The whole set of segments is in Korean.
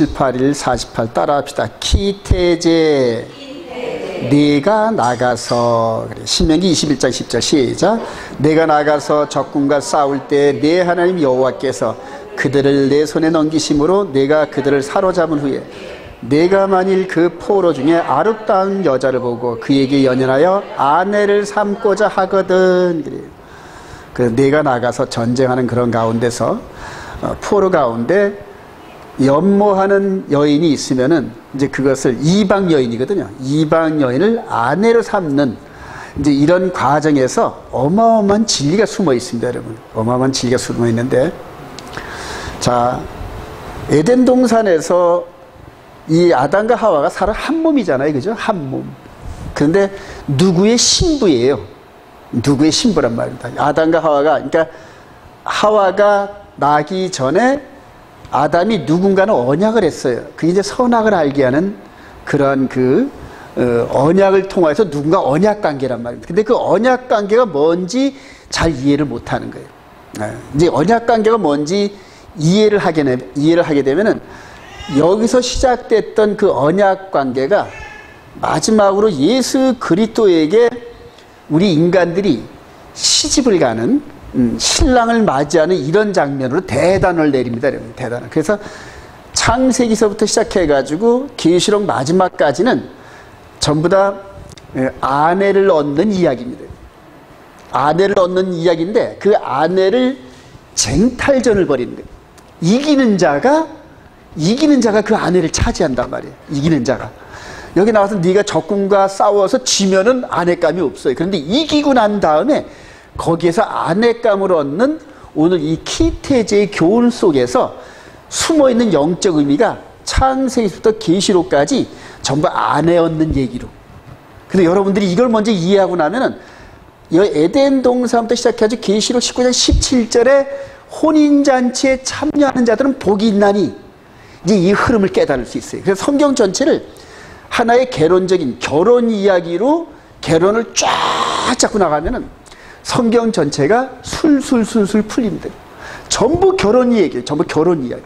18일 48 따라합시다. 키태제 내가 나가서, 그래. 신명기 21장 10절 시작. 내가 나가서 적군과 싸울 때 내 하나님 여호와께서 그들을 내 손에 넘기심으로 내가 그들을 사로잡은 후에 내가 만일 그 포로 중에 아름다운 여자를 보고 그에게 연연하여 아내를 삼고자 하거든. 그래. 그래서 내가 나가서 전쟁하는 그런 가운데서 포로 가운데 연모하는 여인이 있으면은 이제 그것을 이방 여인이거든요. 이방 여인을 아내로 삼는 이제 이런 과정에서 어마어마한 진리가 숨어 있습니다, 여러분. 어마어마한 진리가 숨어 있는데, 자, 에덴 동산에서 이 아담과 하와가 서로 한 몸이잖아요, 그죠? 한 몸. 그런데 누구의 신부예요? 누구의 신부란 말입니다. 아담과 하와가, 그러니까 하와가 나기 전에 아담이 누군가는 언약을 했어요. 그게 이제 선악을 알게 하는 그런 언약을 통해서 누군가 언약 관계란 말입니다. 근데 그 언약 관계가 뭔지 잘 이해를 못 하는 거예요. 이제 언약 관계가 뭔지 이해를 하게 되면은 여기서 시작됐던 그 언약 관계가 마지막으로 예수 그리스도에게 우리 인간들이 시집을 가는 신랑을 맞이하는 이런 장면으로 대단을 내립니다. 대단을. 그래서 창세기서부터 시작해가지고 계시록 마지막까지는 전부 다 아내를 얻는 이야기입니다. 아내를 얻는 이야기인데 그 아내를 쟁탈전을 벌이는 거예요. 이기는 자가 그 아내를 차지한단 말이에요. 이기는 자가. 여기 나와서 네가 적군과 싸워서 지면은 아내감이 없어요. 그런데 이기고 난 다음에 거기에서 아내감을 얻는 오늘 이 키태제의 교훈 속에서 숨어있는 영적 의미가 창세기부터 계시록까지 전부 아내 얻는 얘기로. 근데 여러분들이 이걸 먼저 이해하고 나면은 에덴 동산부터 시작해가지고 계시록 19장 17절에 혼인잔치에 참여하는 자들은 복이 있나니 이제 이 흐름을 깨달을 수 있어요. 그래서 성경 전체를 하나의 개론적인 결혼 이야기로 결혼을 쫙 잡고 나가면은 성경 전체가 술술술술 풀립니다. 전부 결혼 이야기예요. 전부 결혼 이야기.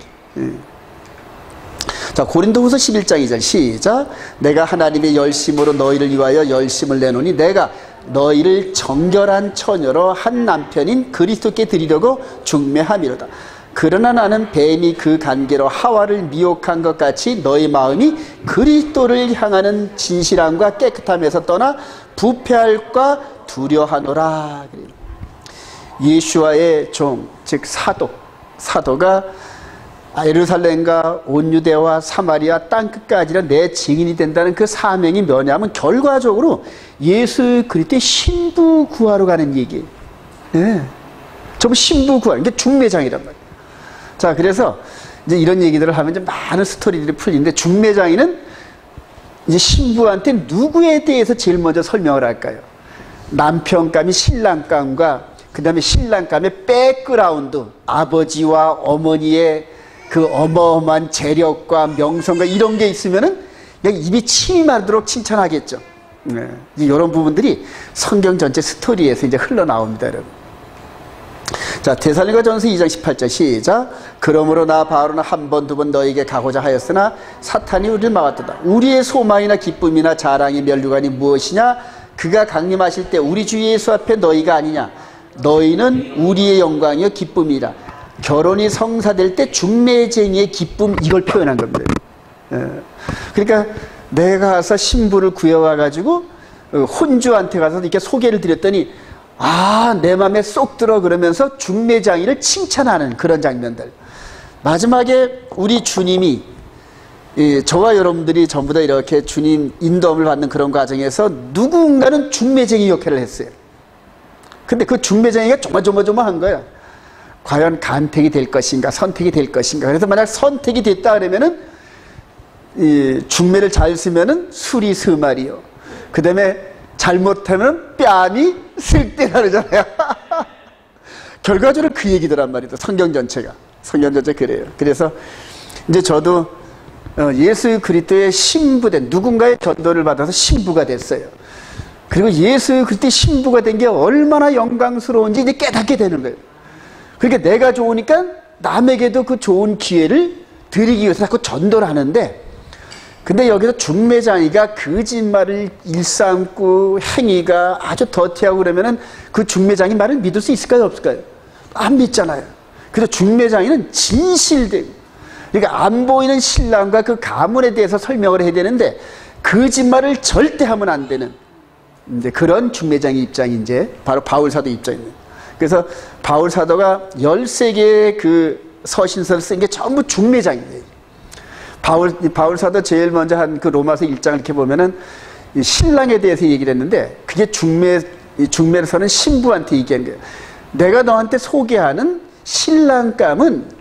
자, 고린도후서 11장 2절 시작. 내가 하나님의 열심으로 너희를 위하여 열심을 내노니 내가 너희를 정결한 처녀로 한 남편인 그리스도께 드리려고 중매함이로다. 그러나 나는 뱀이 그 관계로 하와를 미혹한 것 같이 너희 마음이 그리스도를 향하는 진실함과 깨끗함에서 떠나 부패할까 두려하노라. 예수와의 종, 즉 사도가 예루살렘과 온 유대와 사마리아 땅끝까지나 내 증인이 된다는 그 사명이 뭐냐면 결과적으로 예수 그리스도의 신부 구하러 가는 얘기예요. 네. 전부 신부 구하, 이게 중매장이란 말이에요. 자, 그래서 이제 이런 얘기들을 하면 이제 많은 스토리들이 풀리는데 중매장이는 이제 신부한테 누구에 대해서 제일 먼저 설명을 할까요? 남편감이 신랑감과 그 다음에 신랑감의 백그라운드, 아버지와 어머니의 그 어마어마한 재력과 명성과 이런 게 있으면은 그냥 입이 침이 마르도록 칭찬하겠죠. 네. 이런 부분들이 성경 전체 스토리에서 이제 흘러나옵니다, 여러분. 자, 데살로니가전서 2장 18절 시작. 그러므로 나 바울은 한 번 두 번 너에게 가고자 하였으나 사탄이 우리를 막았도다. 우리의 소망이나 기쁨이나 자랑이 면류관이 무엇이냐? 그가 강림하실 때 우리 주 예수 앞에 너희가 아니냐? 너희는 우리의 영광이요 기쁨이라. 결혼이 성사될 때 중매쟁이의 기쁨, 이걸 표현한 겁니다. 그러니까 내가 가서 신부를 구해와가지고 혼주한테 가서 이렇게 소개를 드렸더니 내 맘에 쏙 들어 그러면서 중매장이를 칭찬하는 그런 장면들. 마지막에 우리 주님이 저와 여러분들이 전부 다 이렇게 주님 인도함을 받는 그런 과정에서 누군가는 중매쟁이 역할을 했어요. 근데 그 중매쟁이가 조마조마한 거야. 과연 간택이 될 것인가 선택이 될 것인가. 그래서 만약 선택이 됐다 그러면은 중매를 잘 쓰면은 술이 스마리요. 그 다음에 잘못하면 뺨이 쓸데나 그러잖아요. 결과적으로 그 얘기더란 말이죠. 성경 전체가. 성경 전체 그래요. 그래서 이제 저도 예수 그리스도의 신부된 누군가의 전도를 받아서 신부가 됐어요. 그리고 예수 그리스도의 신부가 된 게 얼마나 영광스러운지 이제 깨닫게 되는 거예요. 그러니까 내가 좋으니까 남에게도 그 좋은 기회를 드리기 위해서 자꾸 전도를 하는데, 근데 여기서 중매장이가 거짓말을 일삼고 행위가 아주 더티하고 그러면은 그 중매장이 말을 믿을 수 있을까요, 없을까요? 안 믿잖아요. 그래서 중매장이는 진실되고, 그러니까 안 보이는 신랑과 그 가문에 대해서 설명을 해야 되는데 거짓말을 절대 하면 안 되는 이제 그런 중매장의 입장이 이제 바로 바울 사도 입장입니다. 그래서 바울 사도가 13개의 그 서신서를 쓴 게 전부 중매장이에요. 바울 사도 제일 먼저 한 그 로마서 1장을 이렇게 보면은 신랑에 대해서 얘기를 했는데, 그게 중매서는 신부한테 얘기한 거예요. 내가 너한테 소개하는 신랑감은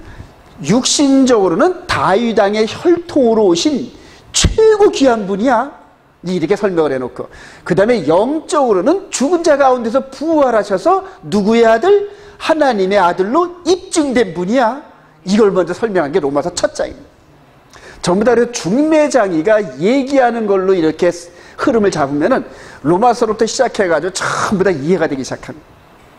육신적으로는 다윗 왕의 혈통으로 오신 최고 귀한 분이야. 이렇게 설명을 해놓고, 그 다음에 영적으로는 죽은 자 가운데서 부활하셔서 누구의 아들? 하나님의 아들로 입증된 분이야. 이걸 먼저 설명한 게 로마서 첫 장입니다. 전부 다 중매장이가 얘기하는 걸로 이렇게 흐름을 잡으면은 로마서로부터 시작해가지고 전부 다 이해가 되기 시작합니다.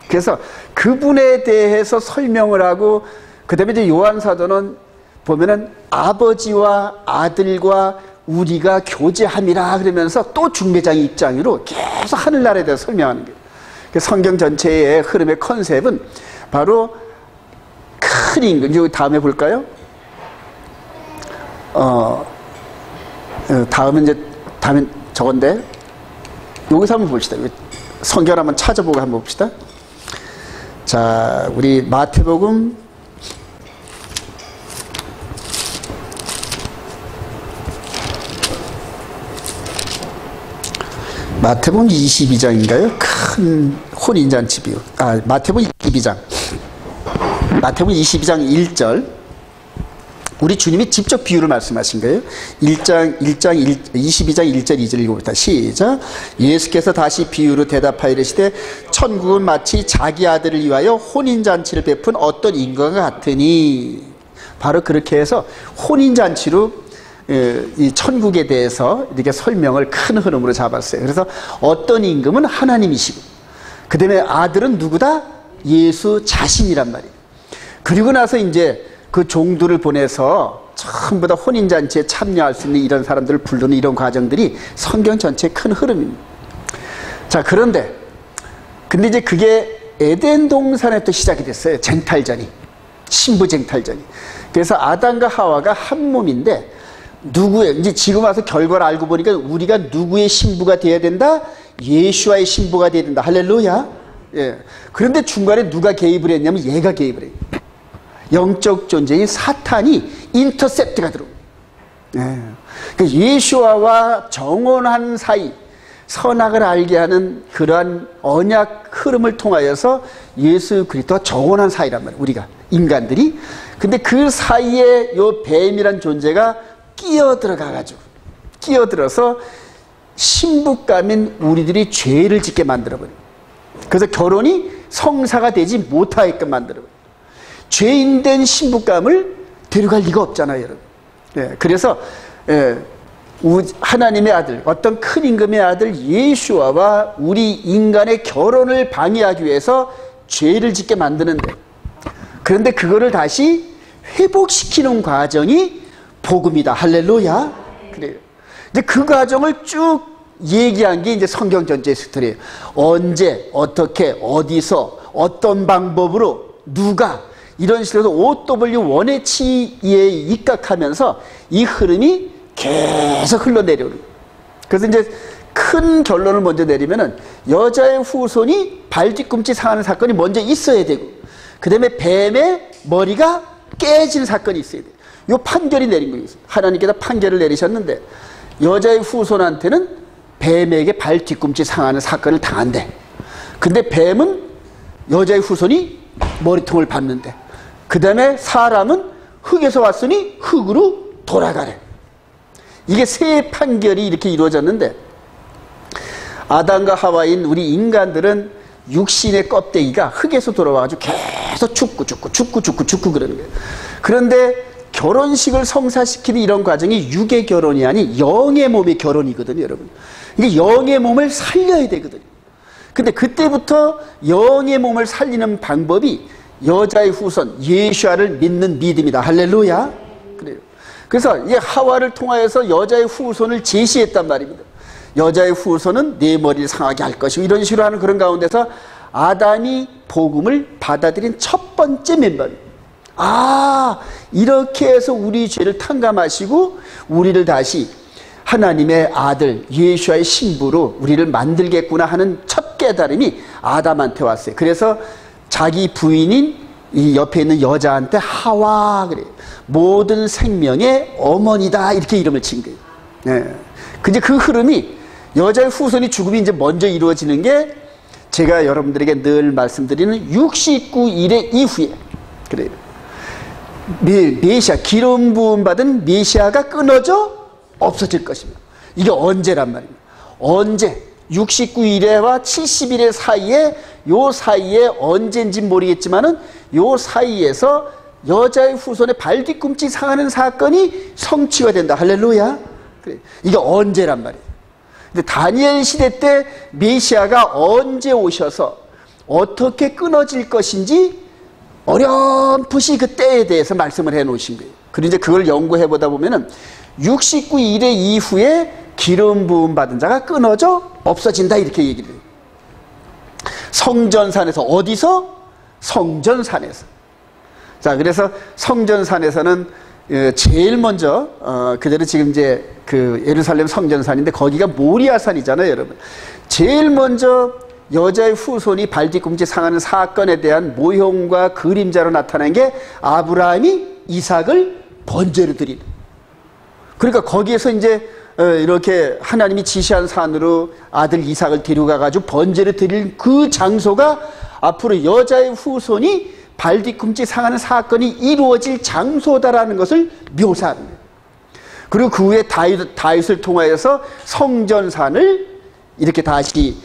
그래서 그분에 대해서 설명을 하고, 그 다음에 이제 요한 사도는 보면은 아버지와 아들과 우리가 교제함이라 그러면서 또 중매장의 입장으로 계속 하늘나라에 대해서 설명하는 거예요. 성경 전체의 흐름의 컨셉은 바로 큰 임금, 다음에 볼까요? 다음엔 저건데, 여기서 한번 봅시다. 성경 한번 찾아보고 한번 봅시다. 자, 우리 마태복음 22장인가요? 큰 혼인잔치 비유. 마태복음 22장. 마태복음 22장 1절. 우리 주님이 직접 비유를 말씀하신 거예요. 22장 1절 2절 읽어봅시다. 시작. 예수께서 다시 비유로 대답하여 이르시되 천국은 마치 자기 아들을 위하여 혼인잔치를 베푼 어떤 인간과 같으니. 바로 그렇게 해서 혼인잔치로 이 천국에 대해서 이렇게 설명을 큰 흐름으로 잡았어요. 그래서 어떤 임금은 하나님이시고, 그 다음에 아들은 누구다? 예수 자신이란 말이에요. 그리고 나서 이제 그 종들을 보내서 전부 다 혼인잔치에 참여할 수 있는 이런 사람들을 부르는 이런 과정들이 성경 전체의 큰 흐름입니다. 자, 근데 이제 그게 에덴 동산에부터 시작이 됐어요. 쟁탈전이. 신부 쟁탈전이. 그래서 아담과 하와가 한 몸인데, 누구의, 이제 지금 와서 결과를 알고 보니까 우리가 누구의 신부가 되어야 된다? 예수와의 신부가 되어야 된다. 할렐루야. 예. 그런데 중간에 누가 개입을 했냐면 얘가 개입을 해요. 영적 존재인 사탄이 인터셉트가 들어옵니다. 예. 그러니까 예수와와 정혼한 사이, 선악을 알게 하는 그러한 언약 흐름을 통하여서 예수 그리스도와 정혼한 사이란 말이에요. 우리가 인간들이. 근데 그 사이에 요 뱀이란 존재가 끼어들어서 신부감인 우리들이 죄를 짓게 만들어버려요. 그래서 결혼이 성사가 되지 못하게끔 만들어버려요. 죄인된 신부감을 데려갈 리가 없잖아요, 여러분. 예, 그래서 하나님의 아들, 어떤 큰 임금의 아들 예수와와 우리 인간의 결혼을 방해하기 위해서 죄를 짓게 만드는데, 그런데 그거를 다시 회복시키는 과정이 복음이다. 할렐루야. 그래요. 이제 그 과정을 쭉 얘기한 게 이제 성경 전체의 스토리예요. 언제, 어떻게, 어디서, 어떤 방법으로, 누가, 이런 식으로 OW 원회치에 입각하면서 이 흐름이 계속 흘러내려오는 거예요. 그래서 이제 큰 결론을 먼저 내리면은 여자의 후손이 발 뒤꿈치 상하는 사건이 먼저 있어야 되고, 그 다음에 뱀의 머리가 깨지는 사건이 있어야 돼요. 요 판결이 내린 거예요. 하나님께서 판결을 내리셨는데 여자의 후손한테는 뱀에게 발 뒤꿈치 상하는 사건을 당한대. 근데 뱀은 여자의 후손이 머리통을 밟는데, 그 다음에 사람은 흙에서 왔으니 흙으로 돌아가래. 이게 세 판결이 이렇게 이루어졌는데, 아담과 하와인 우리 인간들은 육신의 껍데기가 흙에서 돌아와가지고 계속 죽고 그러는 거예요. 그런데 결혼식을 성사시키는 이런 과정이 육의 결혼이 아닌 영의 몸의 결혼이거든요, 여러분. 이게 영의 몸을 살려야 되거든요. 근데 그때부터 영의 몸을 살리는 방법이 여자의 후손 예수아를 믿는 믿음이다. 할렐루야. 그래요. 그래서 이 하와를 통하여서 여자의 후손을 제시했단 말입니다. 여자의 후손은 내 머리를 상하게 할 것이고 이런 식으로 하는 그런 가운데서 아담이 복음을 받아들인 첫 번째 멤버입니다. 아, 이렇게 해서 우리 죄를 탕감하시고 우리를 다시 하나님의 아들 예수와의 신부로 우리를 만들겠구나 하는 첫 깨달음이 아담한테 왔어요. 그래서 자기 부인인 이 옆에 있는 여자한테 하와 그래요. 모든 생명의 어머니다 이렇게 이름을 친 거예요. 네. 근데 그 흐름이 여자의 후손이 죽음이 이제 먼저 이루어지는 게 제가 여러분들에게 늘 말씀드리는 69일의 이후에 그래요. 메시아 기름 부음 받은 메시아가 끊어져 없어질 것입니다. 이게 언제란 말입니다. 언제 69일에와 70일의 사이에 요 사이에 언제인지 모르겠지만은 요 사이에서 여자의 후손의 발뒤꿈치 상하는 사건이 성취가 된다. 할렐루야. 그래. 이게 언제란 말이에요. 근데 다니엘 시대 때 메시아가 언제 오셔서 어떻게 끊어질 것인지 어렴풋이 그 때에 대해서 말씀을 해 놓으신 거예요. 그리고 이제 그걸 연구해 보다 보면은 69일의 이후에 기름 부음 받은 자가 끊어져 없어진다 이렇게 얘기를 해요. 성전산에서 어디서? 성전산에서. 자, 그래서 성전산에서는 제일 먼저 그대로 지금 이제 그 예루살렘 성전산인데 거기가 모리아산이잖아요, 여러분. 제일 먼저 여자의 후손이 발뒤꿈치 상하는 사건에 대한 모형과 그림자로 나타난 게 아브라함이 이삭을 번제로 드리는. 그러니까 거기에서 이제 이렇게 하나님이 지시한 산으로 아들 이삭을 데려가가지고 번제를 드릴 그 장소가 앞으로 여자의 후손이 발뒤꿈치 상하는 사건이 이루어질 장소다라는 것을 묘사하는 거예요. 그리고 그 후에 다윗을 통하여서 성전산을 이렇게 다시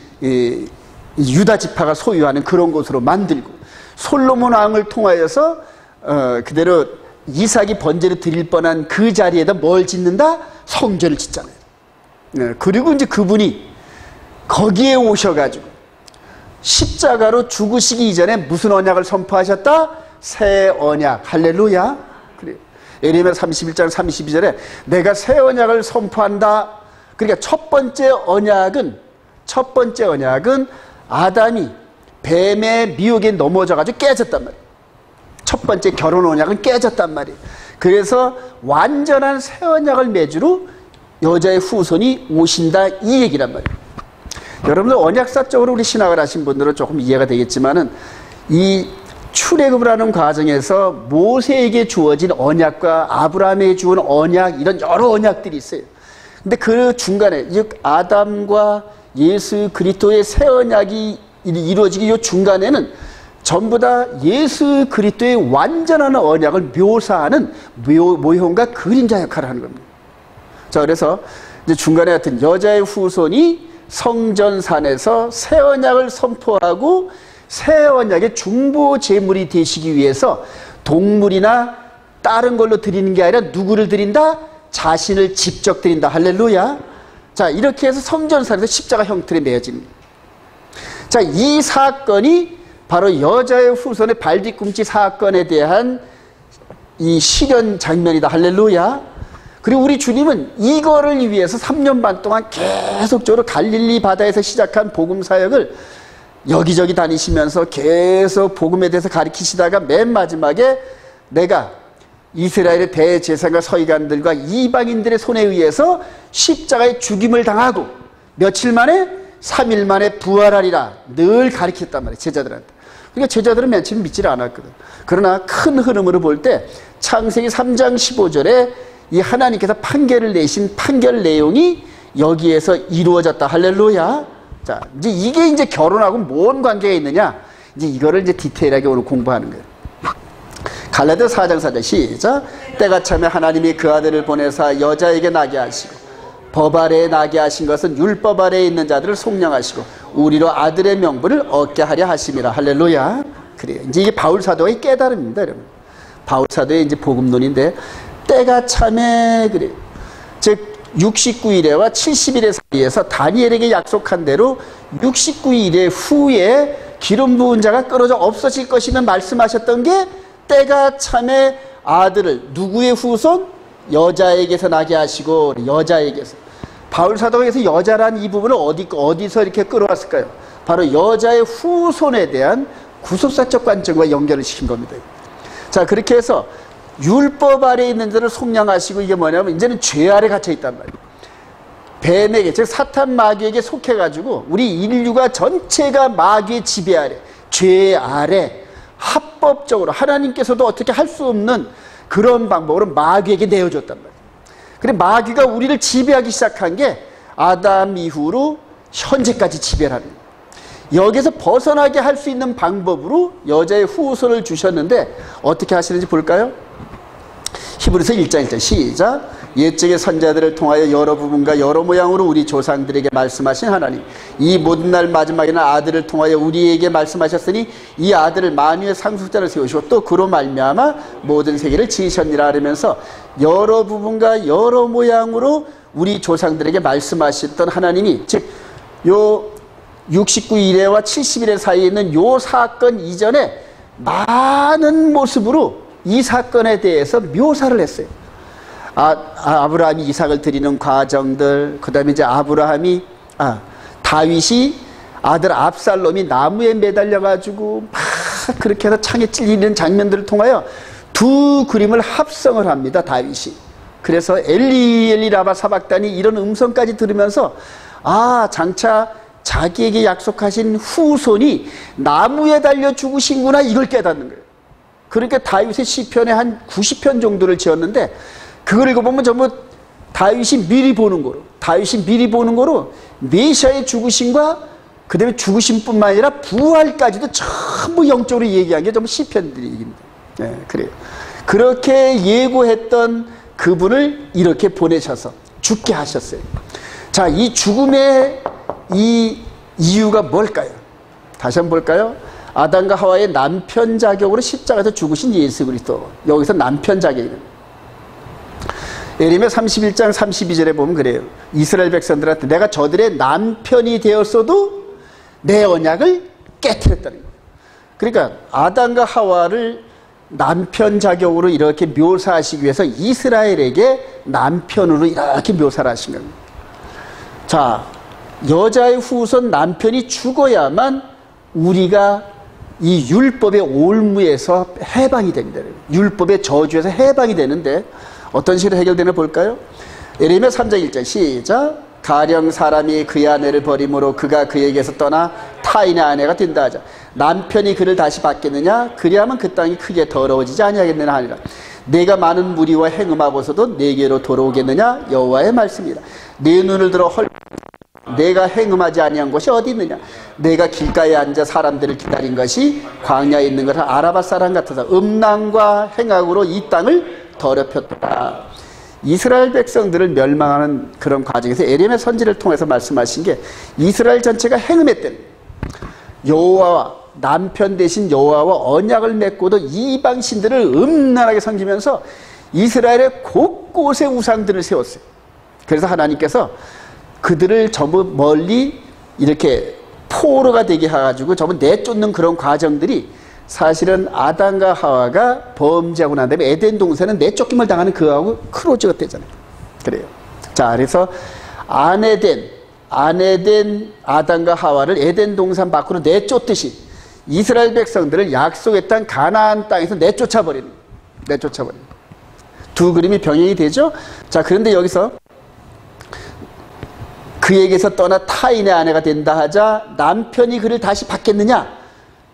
유다 지파가 소유하는 그런 곳으로 만들고 솔로몬 왕을 통하여서 그대로 이삭이 번제를 드릴 뻔한 그 자리에다 뭘 짓는다? 성전을 짓잖아요. 그리고 이제 그분이 거기에 오셔가지고 십자가로 죽으시기 이전에 무슨 언약을 선포하셨다? 새 언약. 할렐루야. 그래요. 예레미야 31장 32절에 내가 새 언약을 선포한다. 그러니까 첫 번째 언약은 아담이 뱀의 미혹에 넘어져가지고 깨졌단 말이에요. 첫 번째 결혼 언약은 깨졌단 말이에요. 그래서 완전한 새 언약을 맺으러 여자의 후손이 오신다 이 얘기란 말이에요. 여러분들 언약사적으로 우리 신학을 하신 분들은 조금 이해가 되겠지만은 이 출애굽을 하는 과정에서 모세에게 주어진 언약과 아브라함에게 주은 언약 이런 여러 언약들이 있어요. 근데 그 중간에 즉 아담과 예수 그리스도의 새 언약이 이루어지기 이 중간에는 전부 다 예수 그리스도의 완전한 언약을 묘사하는 모형과 그림자 역할을 하는 겁니다. 자, 그래서 이제 중간에 하여튼 여자의 후손이 성전산에서 새 언약을 선포하고 새 언약의 중보 제물이 되시기 위해서 동물이나 다른 걸로 드리는 게 아니라 누구를 드린다? 자신을 직접 드린다. 할렐루야. 자, 이렇게 해서 성전산에서 십자가 형틀에 매어집니다. 자, 이 사건이 바로 여자의 후손의 발뒤꿈치 사건에 대한 이 실현 장면이다. 할렐루야. 그리고 우리 주님은 이거를 위해서 3년 반 동안 계속적으로 갈릴리 바다에서 시작한 복음 사역을 여기저기 다니시면서 계속 복음에 대해서 가르치시다가 맨 마지막에 내가 이스라엘의 대제사장과 서기관들과 이방인들의 손에 의해서 십자가에 죽임을 당하고 며칠 만에 3일 만에 부활하리라 늘 가르쳤단 말이에요, 제자들한테. 그러니까 제자들은 맨 처음 믿지를 않았거든. 그러나 큰 흐름으로 볼 때 창세기 3장 15절에 이 하나님께서 판결을 내신 판결 내용이 여기에서 이루어졌다. 할렐루야. 자, 이제 이게 결혼하고 뭔 관계가 있느냐? 이제 이거를 이제 디테일하게 오늘 공부하는 거예요. 갈라디아 4장 4절 시작. 때가 차면 하나님이 그 아들을 보내사 여자에게 나게 하시고 법 아래에 나게 하신 것은 율법 아래에 있는 자들을 속량하시고 우리로 아들의 명분을 얻게 하려 하심이라. 할렐루야. 그래요. 이제 이게 바울 사도의 깨달음입니다, 여러분. 바울 사도의 이제 복음론인데 때가 참에 그래요. 즉 69일에와 70일의 사이에서 다니엘에게 약속한 대로 69일의 후에 기름 부은 자가 끊어져 없어질 것이면 말씀하셨던 게 때가 참에 아들을 누구의 후손? 여자에게서 나게 하시고, 여자에게서. 바울 사도가 여기서 여자란 이 부분을 어디서 이렇게 끌어왔을까요? 바로 여자의 후손에 대한 구속사적 관점과 연결을 시킨 겁니다. 자, 그렇게 해서 율법 아래에 있는 자를 속량하시고, 이게 뭐냐면 이제는 죄 아래 갇혀 있단 말이에요. 뱀에게, 즉 사탄 마귀에게 속해가지고 우리 인류가 전체가 마귀의 지배 아래, 죄 아래 합법적으로 하나님께서도 어떻게 할 수 없는 그런 방법으로 마귀에게 내어줬단 말이에요. 그래, 마귀가 우리를 지배하기 시작한 게 아담 이후로 현재까지 지배를 하는 거예요. 여기서 벗어나게 할 수 있는 방법으로 여자의 후손을 주셨는데 어떻게 하시는지 볼까요? 히브리서 1장 1절 시작. 옛적의 선자들을 통하여 여러 부분과 여러 모양으로 우리 조상들에게 말씀하신 하나님, 이 모든 날 마지막에는 아들을 통하여 우리에게 말씀하셨으니 이 아들을 만유의 상속자를 세우시고 또 그로 말미암아 모든 세계를 지으셨니라 하면서 여러 부분과 여러 모양으로 우리 조상들에게 말씀하셨던 하나님이, 즉 요 69일에와 70일에 사이에 있는 요 사건 이전에 많은 모습으로 이 사건에 대해서 묘사를 했어요. 아브라함이 이삭을 드리는 과정들, 그 다음에 이제 다윗이 아들 압살롬이 나무에 매달려가지고 막 그렇게 해서 창에 찔리는 장면들을 통하여 두 그림을 합성을 합니다, 다윗이. 그래서 엘리 엘리 라마 사박다니 이런 음성까지 들으면서 장차 자기에게 약속하신 후손이 나무에 달려 죽으신구나, 이걸 깨닫는 거예요. 그러니까 다윗의 시편에 한 90편 정도를 지었는데 그걸 읽어보면 전부 다윗이 미리 보는 거로 메시아의 죽으심과 그 다음에 죽으심뿐만 아니라 부활까지도 전부 영적으로 얘기한 게 전부 시편들입니다. 네, 그래요. 그렇게 예고했던 그분을 이렇게 보내셔서 죽게 하셨어요. 자, 이 죽음의 이 이유가 뭘까요? 다시 한번 볼까요? 아담과 하와의 남편 자격으로 십자가에서 죽으신 예수 그리스도. 여기서 남편 자격입니다. 예레미야 31장 32절에 보면 그래요. 이스라엘 백성들한테 내가 저들의 남편이 되었어도 내 언약을 깨트렸다는 거예요. 그러니까 아담과 하와를 남편 자격으로 이렇게 묘사하시기 위해서 이스라엘에게 남편으로 이렇게 묘사를 하신 겁니다. 자, 여자의 후손 남편이 죽어야만 우리가 이 율법의 올무에서 해방이 됩니다. 율법의 저주에서 해방이 되는데 어떤 식으로 해결되나 볼까요? 예레미야 3장 1절 시작. 가령 사람이 그의 아내를 버림으로 그가 그에게서 떠나 타인의 아내가 된다 하자. 남편이 그를 다시 받겠느냐? 그리하면 그 땅이 크게 더러워지지 아니하겠느냐 하니라. 내가 많은 무리와 행음하고서도 내게로 돌아오겠느냐? 여호와의 말씀이라. 내 눈을 들어 내가 행음하지 아니한 곳이 어디 있느냐? 내가 길가에 앉아 사람들을 기다린 것이 광야에 있는 것을 아라바 사람 같아서 음란과 행악으로 이 땅을 더럽혔다. 이스라엘 백성들을 멸망하는 그런 과정에서 예레미야 선지를 통해서 말씀하신 게 이스라엘 전체가 행음했던 여호와와 남편 대신 여호와와 언약을 맺고도 이방 신들을 음란하게 섬기면서 이스라엘의 곳곳에 우상들을 세웠어요. 그래서 하나님께서 그들을 전부 멀리 이렇게 포로가 되게 해가지고 전부 내쫓는 그런 과정들이 사실은 아담과 하와가 범죄하고 난 다음에 에덴 동산은 내쫓김을 당하는 그하고 크로즈가 되잖아요. 그래요. 자, 그래서 아내된 아담과 하와를 에덴 동산 밖으로 내쫓듯이 이스라엘 백성들을 약속의 땅 가나안 땅에서 내쫓아버리는 두 그림이 병행이 되죠. 자, 그런데 여기서 그에게서 떠나 타인의 아내가 된다 하자 남편이 그를 다시 받겠느냐?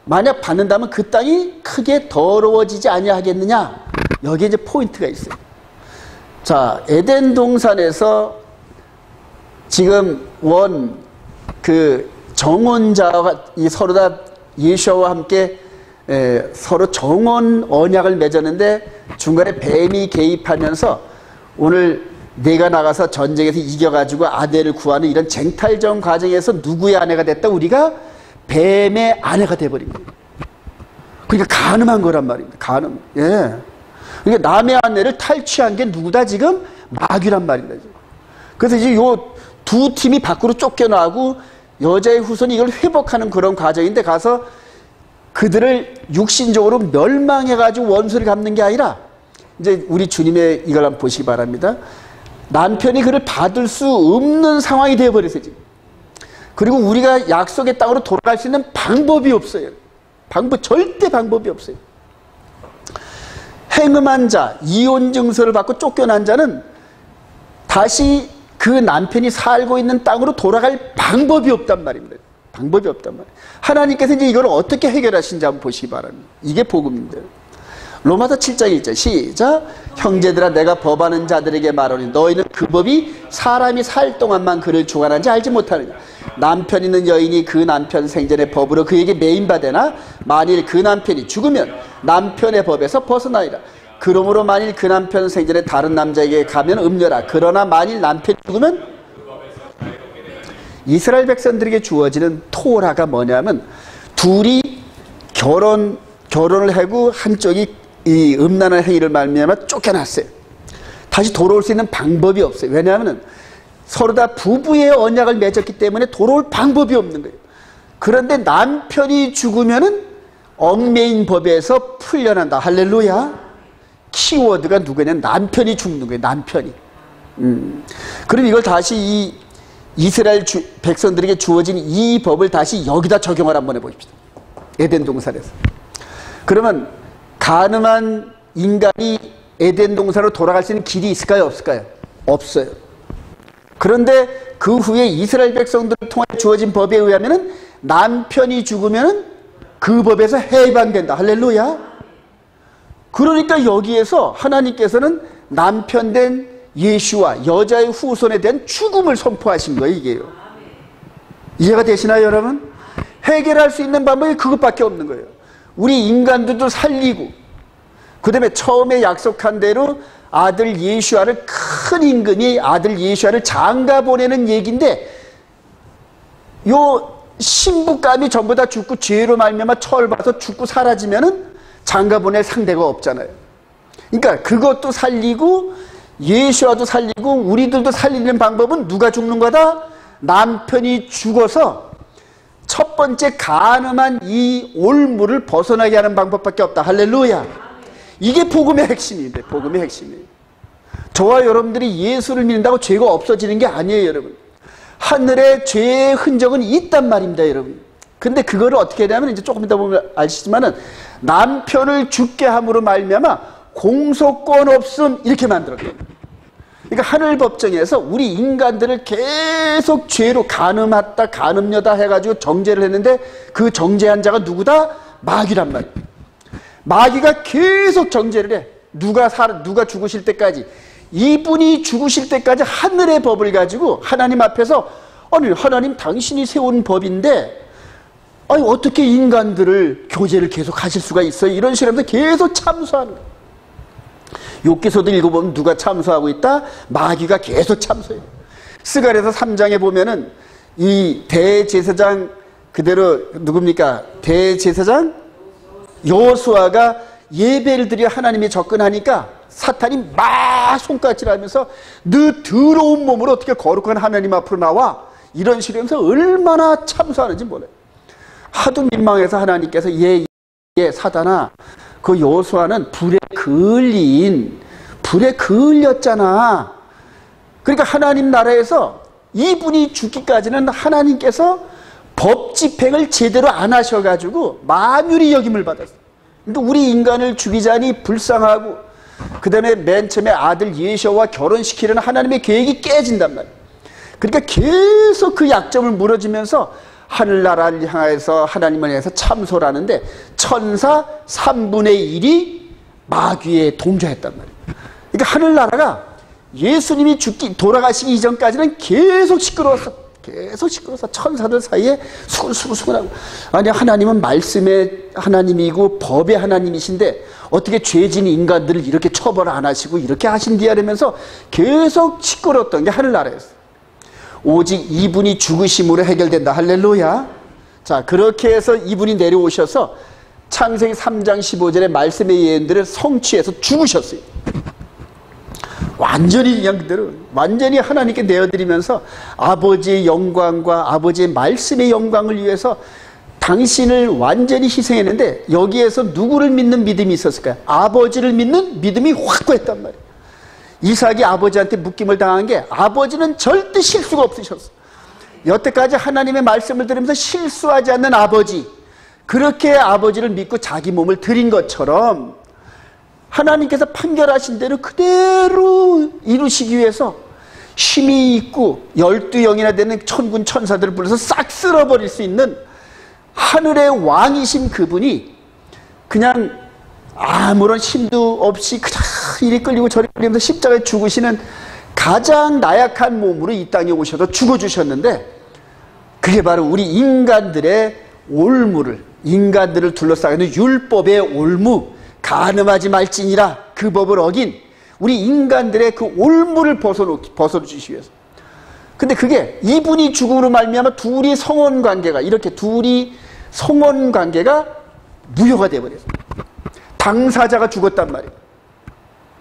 만약 받는다면 그 땅이 크게 더러워지지 아니하겠느냐? 여기에 이제 포인트가 있어요. 자, 에덴 동산에서 지금 정혼자가 서로 다 예수와 함께 서로 정혼 언약을 맺었는데 중간에 뱀이 개입하면서 오늘 내가 나가서 전쟁에서 이겨가지고 아내를 구하는 이런 쟁탈전 과정에서 누구의 아내가 됐다? 우리가 뱀의 아내가 돼버린 거예요. 그러니까 간음한 거란 말입니다. 간음. 예. 그러니까 남의 아내를 탈취한 게 누구다? 지금 마귀란 말입니다. 그래서 이제 요 두 팀이 밖으로 쫓겨나고 여자의 후손이 이걸 회복하는 그런 과정인데 가서 그들을 육신적으로 멸망해가지고 원수를 갚는 게 아니라 이제 우리 주님의 이걸 한번 보시기 바랍니다. 남편이 그를 받을 수 없는 상황이 되어버렸어요, 지금. 그리고 우리가 약속의 땅으로 돌아갈 수 있는 방법이 없어요. 절대 방법이 없어요. 행음한 자, 이혼 증서를 받고 쫓겨난 자는 다시 그 남편이 살고 있는 땅으로 돌아갈 방법이 없단 말입니다. 방법이 없단 말이에요. 하나님께서 이제 이걸 어떻게 해결하신지 한번 보시기 바랍니다. 이게 복음입니다. 로마서 7장 1절 시작. 형제들아 내가 법하는 자들에게 말하니 너희는 그 법이 사람이 살 동안만 그를 주관하는지 알지 못하느냐. 남편 있는 여인이 그 남편 생전의 법으로 그에게 매인받으나 만일 그 남편이 죽으면 남편의 법에서 벗어나리라. 그러므로 만일 그 남편 생전에 다른 남자에게 가면 음녀라. 그러나 만일 남편이 죽으면 이스라엘 백성들에게 주어지는 토라가 뭐냐면 둘이 결혼을 하고 한쪽이 이 음란한 행위를 말미암아 쫓겨났어요. 다시 돌아올 수 있는 방법이 없어요. 왜냐하면 서로 다 부부의 언약을 맺었기 때문에 돌아올 방법이 없는 거예요. 그런데 남편이 죽으면은 얽매인 법에서 풀려난다. 할렐루야. 키워드가 누구냐면 남편이 죽는 거예요. 남편이. 그럼 이걸 다시 이 이스라엘 백성들에게 주어진 이 법을 다시 여기다 적용을 한번 해보십시다. 에덴 동산에서. 그러면 가늠한 인간이 에덴 동산으로 돌아갈 수 있는 길이 있을까요? 없을까요? 없어요. 그런데 그 후에 이스라엘 백성들을 통해 주어진 법에 의하면 남편이 죽으면 그 법에서 해방된다. 할렐루야. 그러니까 여기에서 하나님께서는 남편 된 예수와 여자의 후손에 대한 죽음을 선포하신 거예요. 이게요. 이해가 되시나요, 여러분? 해결할 수 있는 방법이 그것밖에 없는 거예요. 우리 인간들도 살리고, 그 다음에 처음에 약속한 대로 아들 예수아를, 큰 임금이 아들 예수아를 장가 보내는 얘기인데, 요 신부감이 전부 다 죽고 죄로 말미암아 처벌받아서 죽고 사라지면은 장가 보낼 상대가 없잖아요. 그러니까 그것도 살리고 예수아도 살리고 우리들도 살리는 방법은 누가 죽는 거다? 남편이 죽어서 첫 번째 간음한 이 올무를 벗어나게 하는 방법밖에 없다. 할렐루야. 이게 복음의 핵심인데, 복음의 핵심이에요. 저와 여러분들이 예수를 믿는다고 죄가 없어지는 게 아니에요, 여러분. 하늘에 죄의 흔적은 있단 말입니다, 여러분. 근데 그거를 어떻게 하냐면 이제 조금 이따 보면 아시지만은 남편을 죽게 함으로 말미암아 공소권 없음 이렇게 만들었거든요. 그러니까 하늘 법정에서 우리 인간들을 계속 죄로 간음했다, 간음녀다 해가지고 정죄를 했는데 그 정죄한 자가 누구다? 마귀란 말이에요. 마귀가 계속 정죄를 해. 누가 죽으실 때까지. 이분이 죽으실 때까지 하늘의 법을 가지고 하나님 앞에서 아니 하나님 당신이 세운 법인데 아니 어떻게 인간들을 교제를 계속 하실 수가 있어요? 이런 식으로 계속 참소하는 거예요. 욥기서도 읽어보면 누가 참소하고 있다? 마귀가 계속 참소해요. 스가랴서 3장에 보면은 이 대제사장 그대로 누굽니까? 대제사장 여호수아가 예배를 드려 하나님이 접근하니까 사탄이 막 손가락질하면서 너 더러운 몸으로 어떻게 거룩한 하나님 앞으로 나와? 이런 식으로 하면서 얼마나 참소하는지 몰라요. 하도 민망해서 하나님께서 예 사단아 그 여호수아는 불에 그을렸잖아. 그러니까 하나님 나라에서 이분이 죽기까지는 하나님께서 법 집행을 제대로 안 하셔가지고 만유리 여김을 받았어요. 그러니까 우리 인간을 죽이자니 불쌍하고 그 다음에 맨 처음에 아들 예수와 결혼시키려는 하나님의 계획이 깨진단 말이에요. 그러니까 계속 그 약점을 무너지면서 하늘나라를 향해서 하나님을 향해서 참소를 하는데 천사 3분의 1이 마귀에 동조했단 말이에요. 그러니까 하늘나라가 예수님이 돌아가시기 이전까지는 계속 시끄러웠어. 계속 시끄러워서 천사들 사이에 수근수근하고 아니 하나님은 말씀의 하나님이고 법의 하나님이신데 어떻게 죄진 인간들을 이렇게 처벌 안 하시고 이렇게 하신디야 이러면서 계속 시끄러웠던 게 하늘나라였어요. 오직 이분이 죽으심으로 해결된다. 할렐루야. 자 그렇게 해서 이분이 내려오셔서 창세기 3장 15절의 말씀의 예언들을 성취해서 죽으셨어요. 완전히 그냥 그대로 완전히 하나님께 내어드리면서 아버지의 영광과 아버지의 말씀의 영광을 위해서 당신을 완전히 희생했는데 여기에서 누구를 믿는 믿음이 있었을까요? 아버지를 믿는 믿음이 확고했단 말이에요. 이삭이 아버지한테 묶임을 당한 게 아버지는 절대 실수가 없으셨어요. 여태까지 하나님의 말씀을 들으면서 실수하지 않는 아버지, 그렇게 아버지를 믿고 자기 몸을 드린 것처럼 하나님께서 판결하신 대로 그대로 이루시기 위해서 힘이 있고 12영이나 되는 천군 천사들을 불러서 싹 쓸어버릴 수 있는 하늘의 왕이신 그분이 그냥 아무런 힘도 없이 그냥 이리 끌리고 저리 끌리면서 십자가에 죽으시는 가장 나약한 몸으로 이 땅에 오셔서 죽어주셨는데, 그게 바로 우리 인간들의 올무를, 인간들을 둘러싸고 있는 율법의 올무, 간음하지 말지니라 그 법을 어긴 우리 인간들의 그 올무를 벗어주시기 위해서. 근데 그게 이분이 죽음으로 말미암아 둘이 성혼 관계가, 이렇게 둘이 성혼 관계가 무효가 되어버렸어요. 당사자가 죽었단 말이에요.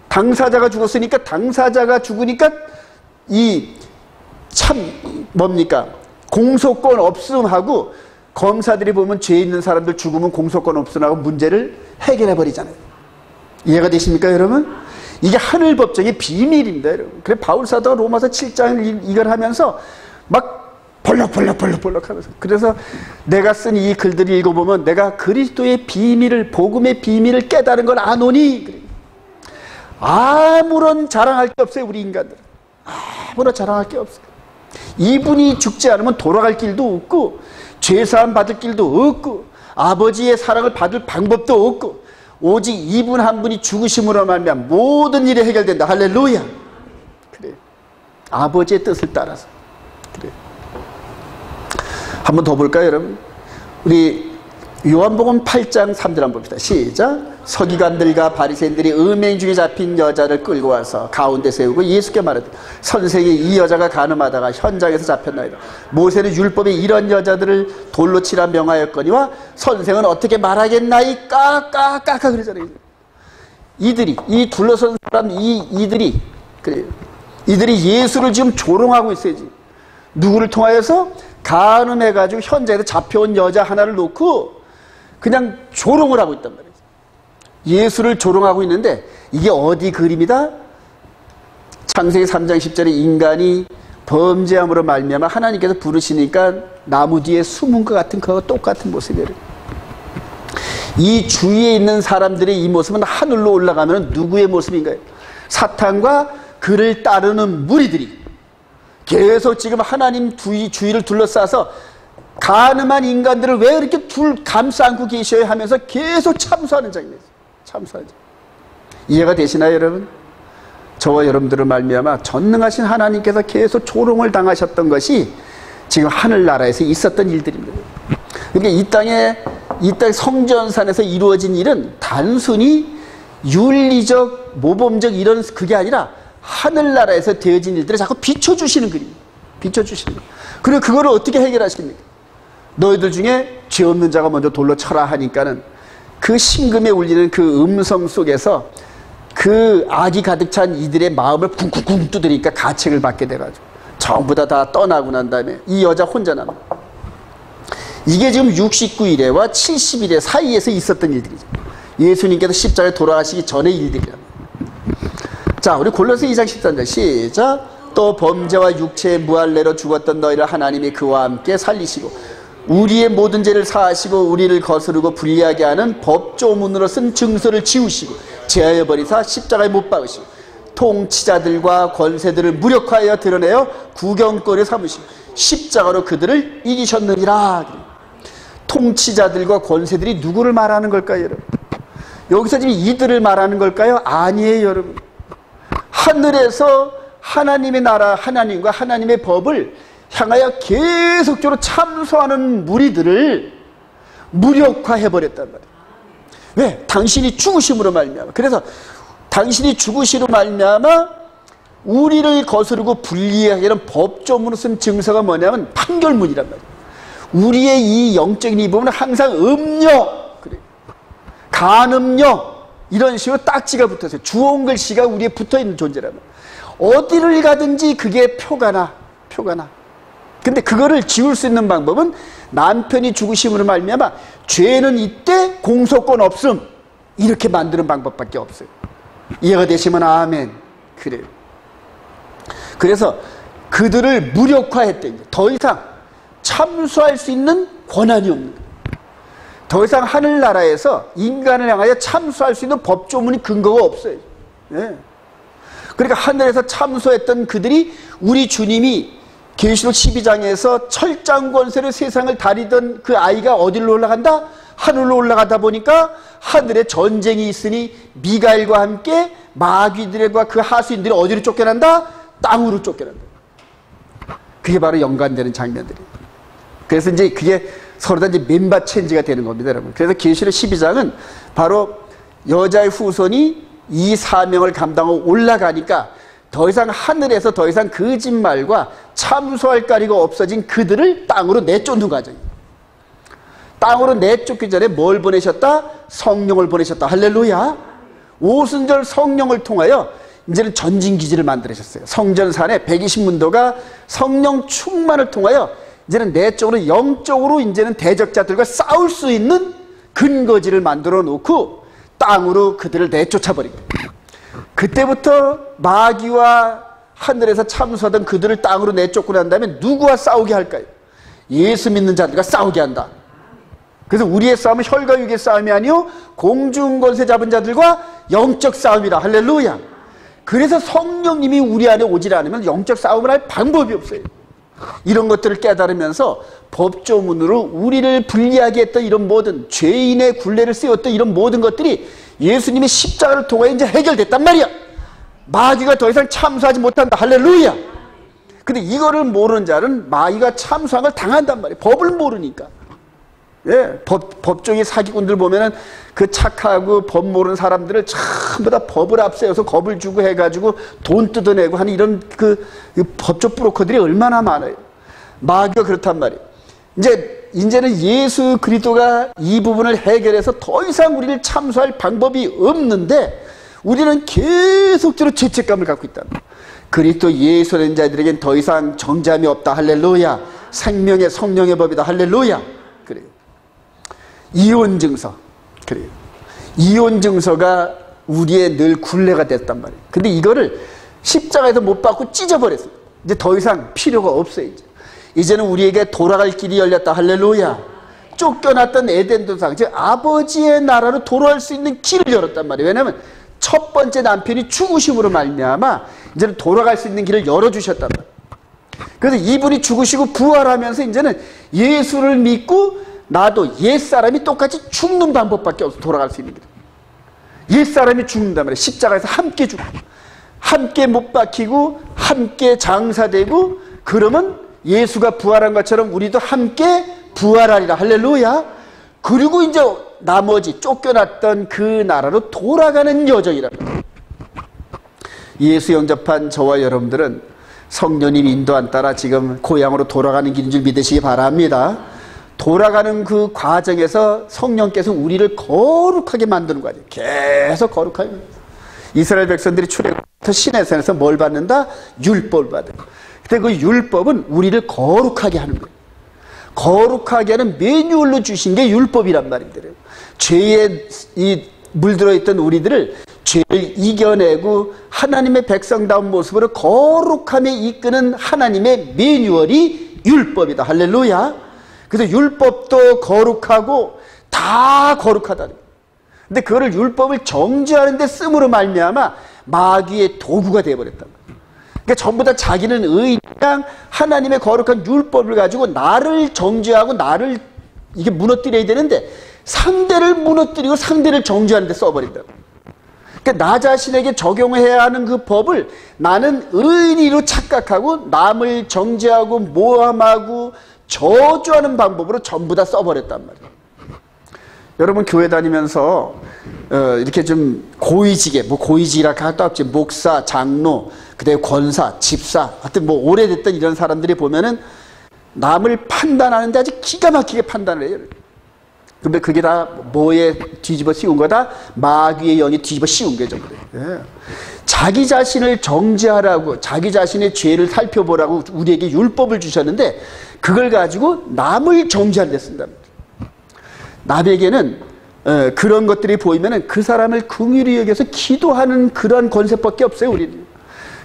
당사자가 죽었으니까, 당사자가 죽으니까 이 참 뭡니까, 공소권 없음하고, 검사들이 보면 죄 있는 사람들 죽으면 공소권 없음하고 문제를 해결해 버리잖아요. 이해가 되십니까 여러분? 이게 하늘 법정의 비밀입니다 여러분. 그래 바울 사도가 로마서 7장을 이걸 하면서 막 벌럭벌럭 하면서, 그래서 내가 쓴 이 글들을 읽어보면 내가 그리스도의 비밀을, 복음의 비밀을 깨달은 걸 아노니, 아무런 자랑할 게 없어요. 우리 인간들은 아무런 자랑할 게 없어요. 이분이 죽지 않으면 돌아갈 길도 없고, 죄사함 받을 길도 없고, 아버지의 사랑을 받을 방법도 없고, 오직 이분 한 분이 죽으심으로 말미암아 모든 일이 해결된다. 할렐루야. 그래, 아버지의 뜻을 따라서. 그래, 한 번 더 볼까요 여러분? 우리 요한복음 8장 3절 한번 봅시다. 시작. 서기관들과 바리새인들이 음행 중에 잡힌 여자를 끌고 와서 가운데 세우고 예수께 말하되, 선생이 이 여자가 간음하다가 현장에서 잡혔나이다. 모세는 율법에 이런 여자들을 돌로 치라 명하였거니와 선생은 어떻게 말하겠나이까? 까까까 그러잖아요. 이들이, 이 둘러선 사람, 이들이 그래요. 이들이 예수를 지금 조롱하고 있어요. 지금 누구를 통하여서? 간음해가지고 현장에서 잡혀온 여자 하나를 놓고 그냥 조롱을 하고 있단 말이에요. 예수를 조롱하고 있는데, 이게 어디 그림이다? 창세기 3장 10절에 인간이 범죄함으로 말미암아 하나님께서 부르시니까 나무 뒤에 숨은 것 같은 그와 똑같은 모습이에요. 이 주위에 있는 사람들의 이 모습은 하늘로 올라가면 누구의 모습인가요? 사탄과 그를 따르는 무리들이 계속 지금 하나님 주위를 둘러싸서 간음한 인간들을 왜 이렇게 감싸 안고 계셔야 하면서 계속 참수하는 장면이에요. 참수하죠. 이해가 되시나요 여러분? 저와 여러분들을 말미암아 전능하신 하나님께서 계속 조롱을 당하셨던 것이 지금 하늘나라에서 있었던 일들입니다. 그러니까 이 땅 성전산에서 이루어진 일은 단순히 윤리적, 모범적 이런 그게 아니라 하늘나라에서 되어진 일들을 자꾸 비춰주시는 그림이에요. 비춰주시는 거예요. 그리고 그거를 어떻게 해결하십니까? 너희들 중에 죄 없는 자가 먼저 돌로 쳐라 하니까는 그 심금에 울리는 그 음성 속에서 그 악이 가득 찬 이들의 마음을 쿵쿵쿵 두드리니까 가책을 받게 돼가지고 전부 다 떠나고 난 다음에 이 여자 혼자 남아. 이게 지금 69일에와 70일에 사이에서 있었던 일들이죠. 예수님께서 십자가에 돌아가시기 전의 일들이랍니다. 자, 우리 골로새 2장 13절 시작. 또 범죄와 육체의 무할례로 죽었던 너희를 하나님이 그와 함께 살리시고 우리의 모든 죄를 사하시고 우리를 거스르고 불리하게 하는 법조문으로 쓴 증서를 지우시고 제하여 버리사 십자가에 못 박으시고 통치자들과 권세들을 무력화하여 드러내어 구경거리 삼으시고 십자가로 그들을 이기셨느니라. 통치자들과 권세들이 누구를 말하는 걸까요 여러분? 여기서 지금 이들을 말하는 걸까요? 아니에요 여러분. 하늘에서 하나님의 나라, 하나님과 하나님의 법을 향하여 계속적으로 참소하는 무리들을 무력화해버렸단 말이에요. 왜? 당신이 죽으심으로 말미암아. 그래서 당신이 죽으심으로 말미암아 우리를 거스르고 불리하게 하는 법조문으로 쓴 증서가 뭐냐면 판결문이란 말이에요. 우리의 이 영적인 이 부분은 항상 음력, 간음력 이런 식으로 딱지가 붙어있어요. 주홍글씨가 우리에 붙어있는 존재라면 어디를 가든지 그게 표가 나. 근데 그거를 지울 수 있는 방법은 남편이 죽으심으로 말미암아 죄는 이때 공소권 없음, 이렇게 만드는 방법밖에 없어요. 이해가 되시면 아멘. 그래요. 그래서 그들을 무력화했대. 더 이상 참수할 수 있는 권한이 없는 거예요. 더 이상 하늘나라에서 인간을 향하여 참수할 수 있는 법조문이 근거가 없어요. 예. 그러니까 하늘에서 참수했던 그들이 우리 주님이 계시록 12장에서 철장 권세로 세상을 다리던 그 아이가 어디로 올라간다? 하늘로 올라가다 보니까 하늘에 전쟁이 있으니 미가엘과 함께 마귀들과 그 하수인들이 어디로 쫓겨난다? 땅으로 쫓겨난다. 그게 바로 연관되는 장면들이에요. 그래서 이제 그게 서로 다 이제 멤버 체인지가 되는 겁니다, 여러분. 그래서 계시록 12장은 바로 여자의 후손이 이 사명을 감당하고 올라가니까 더 이상 하늘에서 더 이상 거짓말과 참소할 거리가 없어진 그들을 땅으로 내쫓는 과정이에요. 땅으로 내쫓기 전에 뭘 보내셨다? 성령을 보내셨다. 할렐루야. 오순절 성령을 통하여 이제는 전진기지를 만들으셨어요. 성전산에 120문도가 성령 충만을 통하여 이제는 내적으로 영적으로 이제는 대적자들과 싸울 수 있는 근거지를 만들어 놓고 땅으로 그들을 내쫓아버립니다. 그때부터 마귀와 하늘에서 참수하던 그들을 땅으로 내쫓고 난 다음에 누구와 싸우게 할까요? 예수 믿는 자들과 싸우게 한다. 그래서 우리의 싸움은 혈과 육의 싸움이 아니요 공중권세 잡은 자들과 영적 싸움이라. 할렐루야. 그래서 성령님이 우리 안에 오질 않으면 영적 싸움을 할 방법이 없어요. 이런 것들을 깨달으면서 법조문으로 우리를 불리하게 했던 이런 모든 죄인의 굴레를 세웠던 이런 모든 것들이 예수님의 십자가를 통해 이제 해결됐단 말이야. 마귀가 더 이상 참수하지 못한다. 할렐루야. 근데 이거를 모르는 자는 마귀가 참수한 걸 당한단 말이야. 법을 모르니까. 예, 법조의 사기꾼들 보면은 그 착하고 법 모르는 사람들을 전부 다 법을 앞세워서 겁을 주고 해가지고 돈 뜯어내고 하는 이런 그 법조 브로커들이 얼마나 많아요. 마귀가 그렇단 말이에요. 이제는 예수 그리스도가 이 부분을 해결해서 더 이상 우리를 참수할 방법이 없는데 우리는 계속적으로 죄책감을 갖고 있다. 그리스도 예수라는 자들에겐 더 이상 정죄함이 없다. 할렐루야. 생명의 성령의 법이다. 할렐루야. 그래요. 이혼 증서. 그래요. 이혼 증서가 우리의 늘 굴레가 됐단 말이에요. 근데 이거를 십자가에서 못 받고 찢어버렸어요. 이제 더 이상 필요가 없어요. 이제는 우리에게 돌아갈 길이 열렸다. 할렐루야. 쫓겨났던 에덴 동산, 즉 아버지의 나라로 돌아갈 수 있는 길을 열었단 말이에요. 왜냐하면 첫 번째 남편이 죽으심으로 말미암아 이제는 돌아갈 수 있는 길을 열어주셨단 말이에요. 그래서 이분이 죽으시고 부활하면서 이제는 예수를 믿고 나도 옛사람이 똑같이 죽는 방법밖에 없어. 돌아갈 수 있는 길. 옛사람이 죽는단 말이에요. 십자가에서 함께 죽고 함께 못 박히고 함께 장사되고 그러면 예수가 부활한 것처럼 우리도 함께 부활하리라. 할렐루야. 그리고 이제 나머지 쫓겨났던 그 나라로 돌아가는 여정이라. 예수 영접한 저와 여러분들은 성령님 인도안 따라 지금 고향으로 돌아가는 길인 줄 믿으시기 바랍니다. 돌아가는 그 과정에서 성령께서 우리를 거룩하게 만드는 거예요. 계속 거룩하게. 이스라엘 백성들이 출애굽부터 시내산에서 뭘 받는다? 율법을 받아요. 근데 그 율법은 우리를 거룩하게 하는 거예요. 거룩하게 하는 매뉴얼로 주신 게 율법이란 말입니다. 죄에 물들어 있던 우리들을 죄를 이겨내고 하나님의 백성다운 모습으로 거룩함에 이끄는 하나님의 매뉴얼이 율법이다. 할렐루야. 그래서 율법도 거룩하고 다 거룩하다. 근데 그거를 율법을 정죄하는 데 쓰므로 말미암아 마귀의 도구가 되어버렸다. 그러니까 전부 다 자기는 의인이랑 하나님의 거룩한 율법을 가지고 나를 정죄하고 나를 이게 무너뜨려야 되는데 상대를 무너뜨리고 상대를 정죄하는 데 써버린다고. 그러니까 나 자신에게 적용해야 하는 그 법을 나는 의인으로 착각하고 남을 정죄하고 모함하고 저주하는 방법으로 전부 다 써버렸단 말이에요. 여러분 교회 다니면서 이렇게 좀 고위직에 뭐 고위직이라 할도 없지 목사, 장로, 그다음에 권사, 집사, 하여튼 뭐 오래됐던 이런 사람들이 보면은 남을 판단하는데 아주 기가 막히게 판단을 해요. 근데 그게 다 뭐에 뒤집어 씌운 거다? 마귀의 영이 뒤집어 씌운 게 전부. 예. 자기 자신을 정죄하라고, 자기 자신의 죄를 살펴보라고 우리에게 율법을 주셨는데 그걸 가지고 남을 정죄하는 데 쓴답니다. 남에게는 그런 것들이 보이면 그 사람을 긍휼히 여겨서 기도하는 그런 권세밖에 없어요. 우리는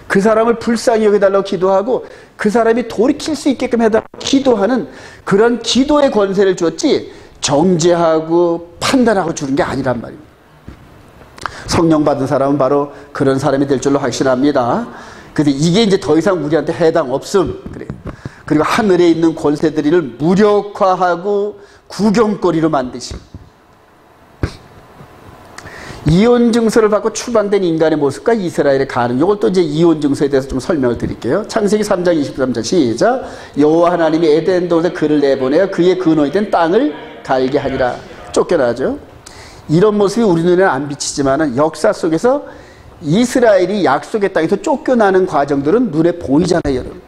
그 사람을 불쌍히 여겨달라고 기도하고 그 사람이 돌이킬 수 있게끔 해달라고 기도하는 그런 기도의 권세를 줬지 정죄하고 판단하고 주는 게 아니란 말입니다. 성령 받은 사람은 바로 그런 사람이 될 줄로 확신합니다. 근데 이게 이제 더 이상 우리한테 해당 없음. 그래요. 그리고 하늘에 있는 권세들을 무력화하고 구경거리로 만드시. 이혼 증서를 받고 추방된 인간의 모습과 이스라엘의 가능. 이걸 또 이제 이혼 증서에 대해서 좀 설명을 드릴게요. 창세기 3장 23절 시작. 여호와 하나님이 에덴 동산에 그를 내보내어 그의 근원이 된 땅을 갈게 하니라. 쫓겨나죠. 이런 모습이 우리 눈에는 안 비치지만은 역사 속에서 이스라엘이 약속의 땅에서 쫓겨나는 과정들은 눈에 보이잖아요, 여러분.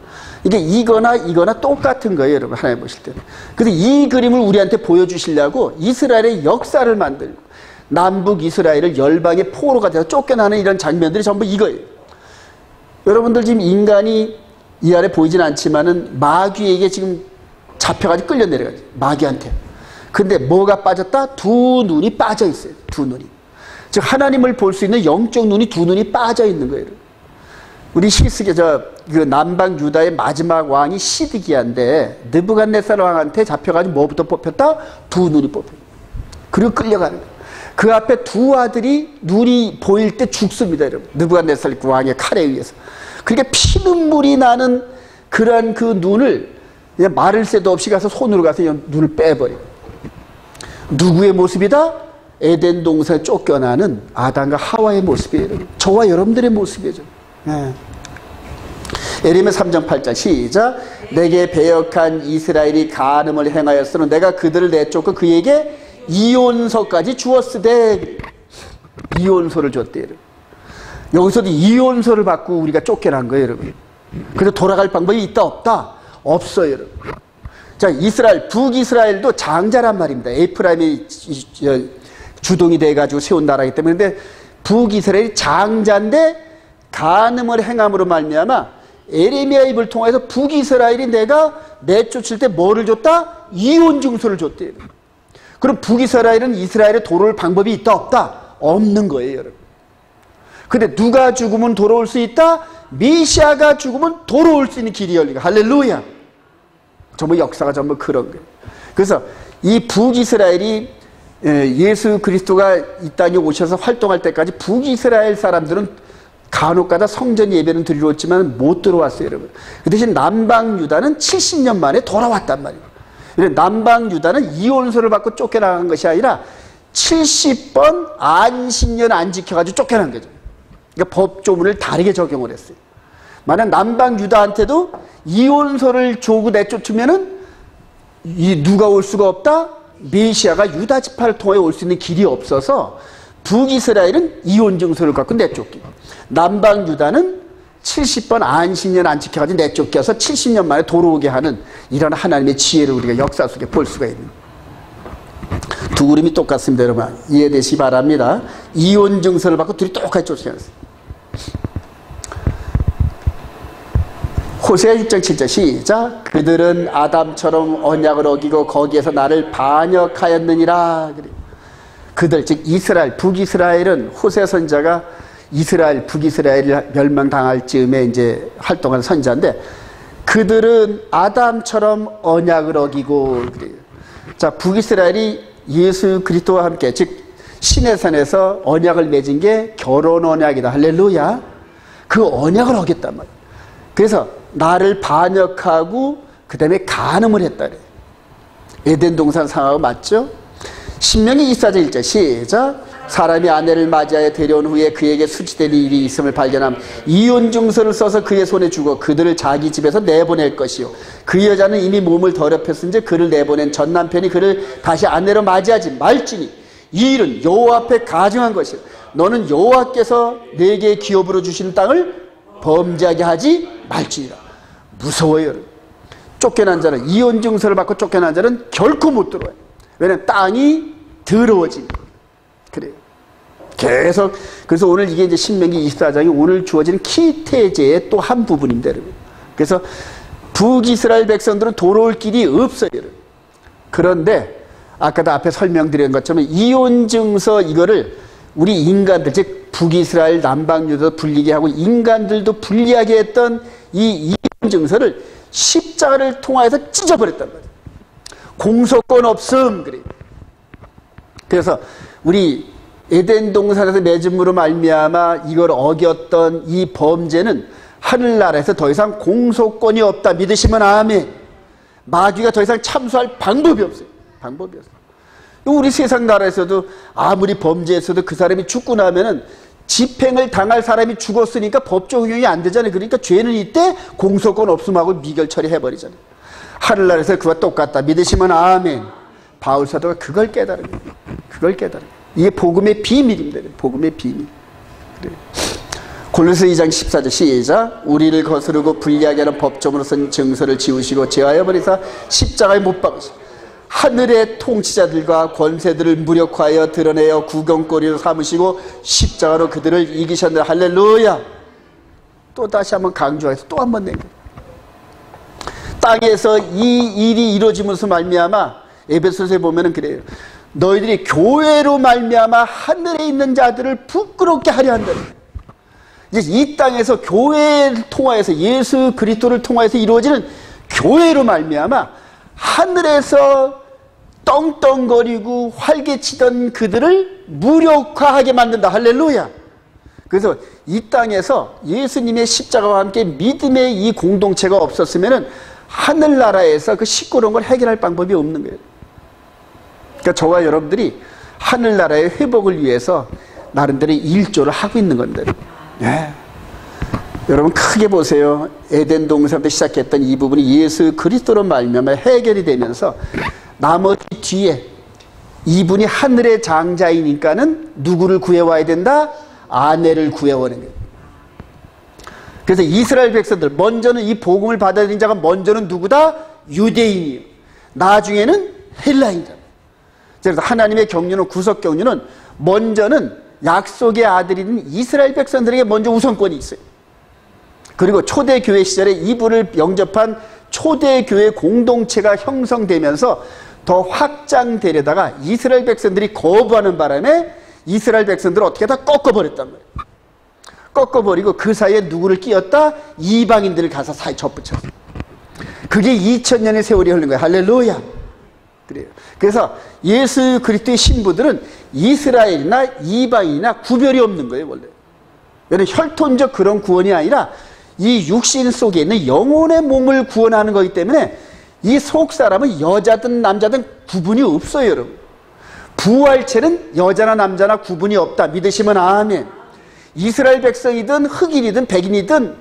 이게 이거나 똑같은 거예요, 여러분. 하나님 보실 때는. 근데 이 그림을 우리한테 보여주시려고 이스라엘의 역사를 만들고 남북 이스라엘을 열방의 포로가 돼서 쫓겨나는 이런 장면들이 전부 이거예요. 여러분들 지금 인간이 이 안에 보이진 않지만은 마귀에게 지금 잡혀가지고 끌려 내려가죠. 마귀한테. 근데 뭐가 빠졌다? 두 눈이 빠져 있어요. 두 눈이. 즉 하나님을 볼 수 있는 영적 눈이 두 눈이 빠져 있는 거예요. 우리 히스기야 그 남방 유다의 마지막 왕이 시드기야인데 느부갓네살 왕한테 잡혀가지고 뭐부터 뽑혔다? 두 눈이 뽑혀요. 그리고 끌려가는 거예요. 그 앞에 두 아들이 눈이 보일 때 죽습니다, 여러분. 느부갓네살 왕의 칼에 의해서. 그러니까 피눈물이 나는 그런 그 눈을 그냥 말을 새도 없이 가서 손으로 가서 눈을 빼버려요. 누구의 모습이다? 에덴 동산에 쫓겨나는 아담과 하와의 모습이에요. 저와 여러분들의 모습이죠. 네. 예레미야 3장 8절 시작. 내게 배역한 이스라엘이 간음을 행하였으므로 내가 그들을 내쫓고 그에게 이혼서까지 주었으되. 이혼서를 줬대요. 여기서도 이혼서를 받고 우리가 쫓겨난 거예요, 여러분. 그래서 돌아갈 방법이 있다 없다? 없어요, 여러분. 자, 이스라엘, 북이스라엘도 장자란 말입니다. 에프라임이 주동이 돼가지고 세운 나라이기 때문에. 근데 북이스라엘이 장자인데 간음을 행함으로 말미암아 에레미야 입을 통해서 북이스라엘이 내가 내쫓을 때 뭐를 줬다? 이혼 증서를 줬대요. 그럼 북이스라엘은 이스라엘에 돌아올 방법이 있다 없다? 없는 거예요, 여러분. 근데 누가 죽으면 돌아올 수 있다? 메시아가 죽으면 돌아올 수 있는 길이 열리고. 할렐루야. 전부 역사가 전부 그런 거예요. 그래서 이 북이스라엘이 예수 그리스도가 이 땅에 오셔서 활동할 때까지 북이스라엘 사람들은 간혹가다 성전 예배는 드리러 왔지만 못 들어왔어요, 여러분. 그 대신 남방 유다는 70년 만에 돌아왔단 말이에요. 남방 유다는 이혼서를 받고 쫓겨나간 것이 아니라 70번 안식년 안 지켜가지고 쫓겨난 거죠. 그러니까 법조문을 다르게 적용을 했어요. 만약 남방 유다한테도 이혼서를 조고 내쫓으면은 누가 올 수가 없다? 메시아가 유다 지파를 통해 올 수 있는 길이 없어서 북이스라엘은 이혼 증서를 갖고 내쫓기. 남방 유다는 70번 안식년 안 지켜가지고 내쫓겨서 70년 만에 돌아오게 하는 이런 하나님의 지혜를 우리가 역사 속에 볼 수가 있는. 두 그림이 똑같습니다, 여러분. 이해되시기 바랍니다. 이혼 증서를 받고 둘이 똑같이 쫓겨났어요. 호세아 6장 7절 시작. 그들은 아담처럼 언약을 어기고 거기에서 나를 반역하였느니라. 그들 즉 이스라엘, 북이스라엘은 호세아 선지자가 이스라엘, 북이스라엘이 멸망당할 즈음에 이제 활동하는 선지자인데 그들은 아담처럼 언약을 어기고 그래요. 자, 북이스라엘이 예수 그리스도와 함께 즉 시내산에서 언약을 맺은 게 결혼 언약이다. 할렐루야. 그 언약을 어겼단 말이에요. 그래서 나를 반역하고 그 다음에 간음을 했다 그래요. 에덴 동산 상하고 맞죠? 신명기 24장 1절 시작. 사람이 아내를 맞이하여 데려온 후에 그에게 수치될 일이 있음을 발견함 이혼 증서를 써서 그의 손에 주고 그들을 자기 집에서 내보낼 것이요 그 여자는 이미 몸을 더럽혔은지 그를 내보낸 전 남편이 그를 다시 아내로 맞이하지 말지니 이 일은 여호와 앞에 가증한 것이요 너는 여호와께서 내게 기업으로 주신 땅을 범죄하게 하지 말지니라. 무서워요. 쫓겨난 자는 이혼 증서를 받고 쫓겨난 자는 결코 못 들어와요. 왜냐하면 땅이 더러워지니까. 그래요. 계속. 그래서 오늘 이게 이제 신명기 24장이 오늘 주어지는 키태제의 또 한 부분입니다, 여러분. 그래서 북이스라엘 백성들은 돌아올 길이 없어요, 여러분. 그런데 아까도 앞에 설명드린 것처럼 이혼 증서 이거를 우리 인간들, 즉 북이스라엘 남방유다도 불리게 하고 인간들도 불리하게 했던 이 이혼 증서를 십자가를 통하여서 찢어버렸단 말이에요. 공소권 없음. 그래. 그래서 우리 에덴 동산에서 맺음으로 말미암아 이걸 어겼던 이 범죄는 하늘나라에서 더 이상 공소권이 없다. 믿으시면 아멘. 마귀가 더 이상 참수할 방법이 없어요. 방법이 없어요. 우리 세상 나라에서도 아무리 범죄했어도 그 사람이 죽고 나면은 집행을 당할 사람이 죽었으니까 법 적용이 안 되잖아요. 그러니까 죄는 이때 공소권 없음하고 미결 처리해버리잖아요. 하늘나라에서 그와 똑같다. 믿으시면 아멘. 바울 사도가 그걸 깨달은 거예요. 그걸 깨달은 거예요. 이게 복음의 비밀입니다. 복음의 비밀. 그래요. 골로새 2장 14절 시작. 우리를 거스르고 불리하게 하는 법정으로 쓴 증서를 지우시고 제하여 버리사 십자가에 못 박으시고 하늘의 통치자들과 권세들을 무력화하여 드러내어 구경거리로 삼으시고 십자가로 그들을 이기셨느라. 할렐루야. 또 다시 한번 강조해서 또 한번 낸 거예요. 땅에서 이 일이 이루어지면서 말미암아 에베소서에 보면은 그래요. 너희들이 교회로 말미암아 하늘에 있는 자들을 부끄럽게 하려 한다. 이제 이 땅에서 교회를 통하여서 예수 그리스도를 통하여서 이루어지는 교회로 말미암아 하늘에서 떵떵거리고 활개치던 그들을 무력화하게 만든다. 할렐루야. 그래서 이 땅에서 예수님의 십자가와 함께 믿음의 이 공동체가 없었으면은 하늘나라에서 그 시끄러운 걸 해결할 방법이 없는 거예요. 그러니까 저와 여러분들이 하늘나라의 회복을 위해서 나름대로 일조를 하고 있는 건데. 네. 여러분 크게 보세요. 에덴 동산부터 시작했던 이 부분이 예수 그리스도로 말미암아 해결이 되면서 나머지 뒤에 이분이 하늘의 장자이니까는 누구를 구해와야 된다? 아내를 구해오는 거예요. 그래서 이스라엘 백성들 먼저는 이 복음을 받아들인 자가 먼저는 누구다? 유대인이에요. 나중에는 헬라인이다. 그래서 하나님의 경륜은 구속 경륜은 먼저는 약속의 아들인 이스라엘 백성들에게 먼저 우선권이 있어요. 그리고 초대교회 시절에 이분을 영접한 초대교회 공동체가 형성되면서 더 확장되려다가 이스라엘 백성들이 거부하는 바람에 이스라엘 백성들을 어떻게 다 꺾어버렸단 말이에요. 꺾어버리고 그 사이에 누구를 끼웠다? 이방인들을 가서 사이 접붙였어요. 그게 2000년의 세월이 흐른 거예요. 할렐루야. 그래요. 그래서 예수 그리스도의 신부들은 이스라엘이나 이방인이나 구별이 없는 거예요, 원래. 왜냐하면 혈통적 그런 구원이 아니라 이 육신 속에 있는 영혼의 몸을 구원하는 거기 때문에 이 속 사람은 여자든 남자든 구분이 없어요, 여러분. 부활체는 여자나 남자나 구분이 없다. 믿으시면 아멘. 이스라엘 백성이든 흑인이든 백인이든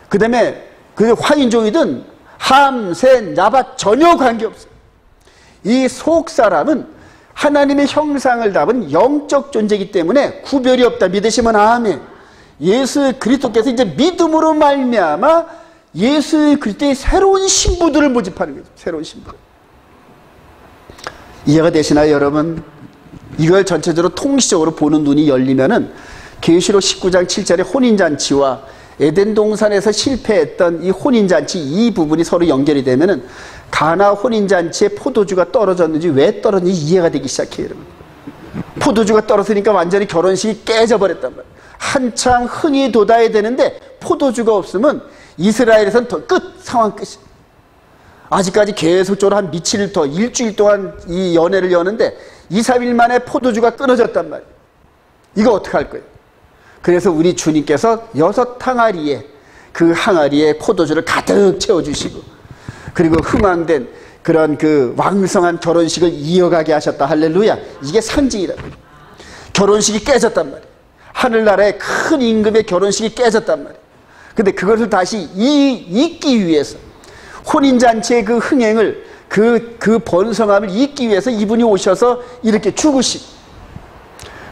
그 다음에 그 화인종이든 함, 셋, 야바 전혀 관계없어요. 이 속 사람은 하나님의 형상을 담은 영적 존재이기 때문에 구별이 없다. 믿으시면 아멘. 예수 그리스도께서 이제 믿음으로 말미암아 예수 그리스도의 새로운 신부들을 모집하는 거죠. 새로운 신부들. 이해가 되시나요, 여러분? 이걸 전체적으로 통시적으로 보는 눈이 열리면은 계시록 19장 7절의 혼인잔치와 에덴 동산에서 실패했던 이 혼인잔치 이 부분이 서로 연결이 되면은 가나 혼인잔치에 포도주가 떨어졌는지 왜 떨어졌는지 이해가 되기 시작해요, 여러분. 포도주가 떨어지니까 완전히 결혼식이 깨져버렸단 말이에요. 한창 흥이 돋아야 되는데 포도주가 없으면 이스라엘에서는 더 끝, 상황 끝이에요. 아직까지 계속적으로 한 며칠 더 일주일 동안 이 연회를 여는데 2, 3일 만에 포도주가 끊어졌단 말이에요. 이거 어떡할 거예요? 그래서 우리 주님께서 6항아리에 그 항아리에 포도주를 가득 채워주시고 그리고 흥황된 그런 그 왕성한 결혼식을 이어가게 하셨다. 할렐루야. 이게 상징이다. 결혼식이 깨졌단 말이에요. 하늘나라의 큰 임금의 결혼식이 깨졌단 말이에요. 근데 그것을 다시 잇기 위해서 혼인잔치의 그 흥행을 그 번성함을 잇기 위해서 이분이 오셔서 이렇게 죽으시고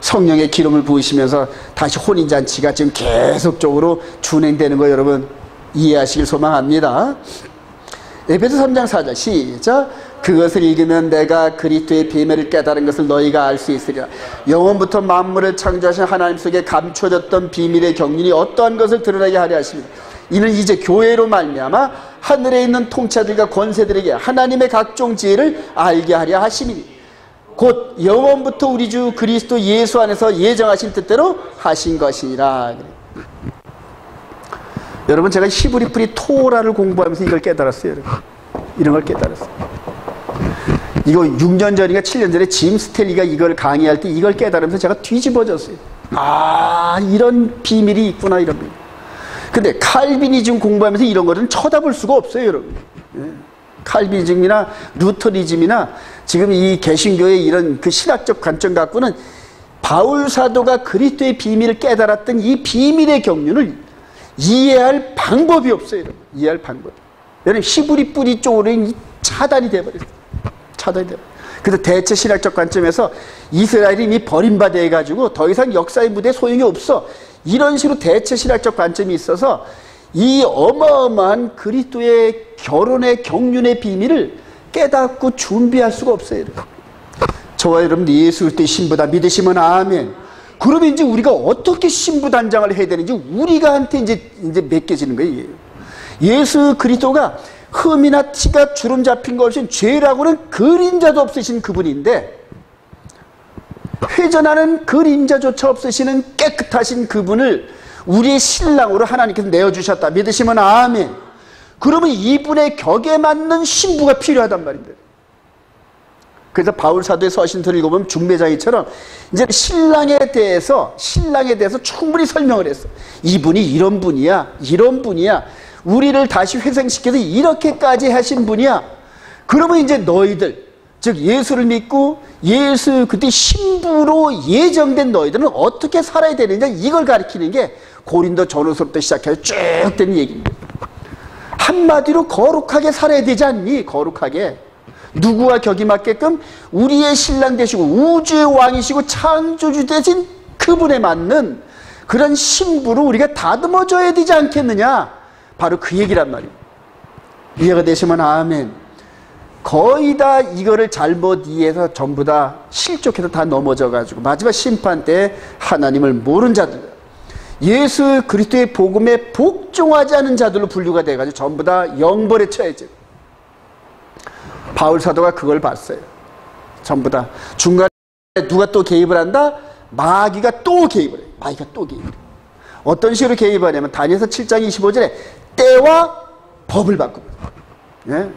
성령의 기름을 부으시면서 다시 혼인잔치가 지금 계속적으로 준행되는 거 여러분 이해하시길 소망합니다. 에베소 3장 4절 시작. 그것을 읽으면 내가 그리스도의 비밀을 깨달은 것을 너희가 알 수 있으리라. 영원부터 만물을 창조하신 하나님 속에 감춰졌던 비밀의 경륜이 어떠한 것을 드러나게 하려 하십니다. 이는 이제 교회로 말미암아 하늘에 있는 통치자들과 권세들에게 하나님의 각종 지혜를 알게 하려 하심이니 곧 영원부터 우리 주 그리스도 예수 안에서 예정하신 뜻대로 하신 것이니라. 여러분, 제가 히브리 뿌리 토라를 공부하면서 이걸 깨달았어요. 여러분. 이런 걸 깨달았어요. 이거 6년 전인가 7년 전에 짐 스텔리가 이걸 강의할 때 이걸 깨달으면서 제가 뒤집어졌어요. 아, 이런 비밀이 있구나, 이런 비밀. 근데 칼비니즘 공부하면서 이런 거는 쳐다볼 수가 없어요, 여러분. 칼비니즘이나 루터니즘이나 지금 이 개신교의 이런 그 신학적 관점 갖고는 바울 사도가 그리스도의 비밀을 깨달았던 이 비밀의 경륜을 이해할 방법이 없어요, 여러분. 이해할 방법이. 여러분, 히브리 뿌리 쪽으로 차단이 돼버렸어요. 차단이 돼버렸어요. 그래서 대체 신학적 관점에서 이스라엘이 이미 버림받아 해가지고 더 이상 역사의 무대에 소용이 없어. 이런 식으로 대체 신학적 관점이 있어서 이 어마어마한 그리스도의 결혼의 경륜의 비밀을 깨닫고 준비할 수가 없어요. 저와 여러분, 예수 그리스도의 신부다 믿으시면 아멘. 그러면 이제 우리가 어떻게 신부 단장을 해야 되는지 우리가한테 이제 맡겨지는 거예요. 예수 그리스도가 흠이나 티가 주름 잡힌 것 없이 죄라고는 그림자도 없으신 그분인데, 회전하는 그림자조차 없으시는 깨끗하신 그분을 우리의 신랑으로 하나님께서 내어주셨다 믿으시면 아멘. 그러면 이분의 격에 맞는 신부가 필요하단 말입니다. 그래서 바울 사도의 서신서를 읽어보면 중매장이처럼 이제 신랑에 대해서 충분히 설명을 했어. 이분이 이런 분이야, 이런 분이야. 우리를 다시 회생시켜서 이렇게까지 하신 분이야. 그러면 이제 너희들, 즉 예수를 믿고 예수 그때 신부로 예정된 너희들은 어떻게 살아야 되느냐, 이걸 가르치는 게 고린도 전후서부터 시작해서 쭉 된 얘기입니다. 한마디로 거룩하게 살아야 되지 않니? 거룩하게. 누구와 격이 맞게끔 우리의 신랑 되시고 우주의 왕이시고 창조주 되신 그분에 맞는 그런 신부로 우리가 다듬어져야 되지 않겠느냐. 바로 그 얘기란 말이에요. 이해가 되시면 아멘. 거의 다 이거를 잘못 이해해서 전부 다 실족해서 다 넘어져가지고 마지막 심판 때 하나님을 모르는 자들, 예수 그리스도의 복음에 복종하지 않은 자들로 분류가 돼가지고 전부 다 영벌에 처해져. 바울 사도가 그걸 봤어요. 전부 다 중간에 누가 또 개입을 한다? 마귀가 또 개입을 해요. 마귀가 또 개입을 해요. 어떤 식으로 개입하냐면 다니엘서 7장 25절에 때와 법을 바꿉니다. 예?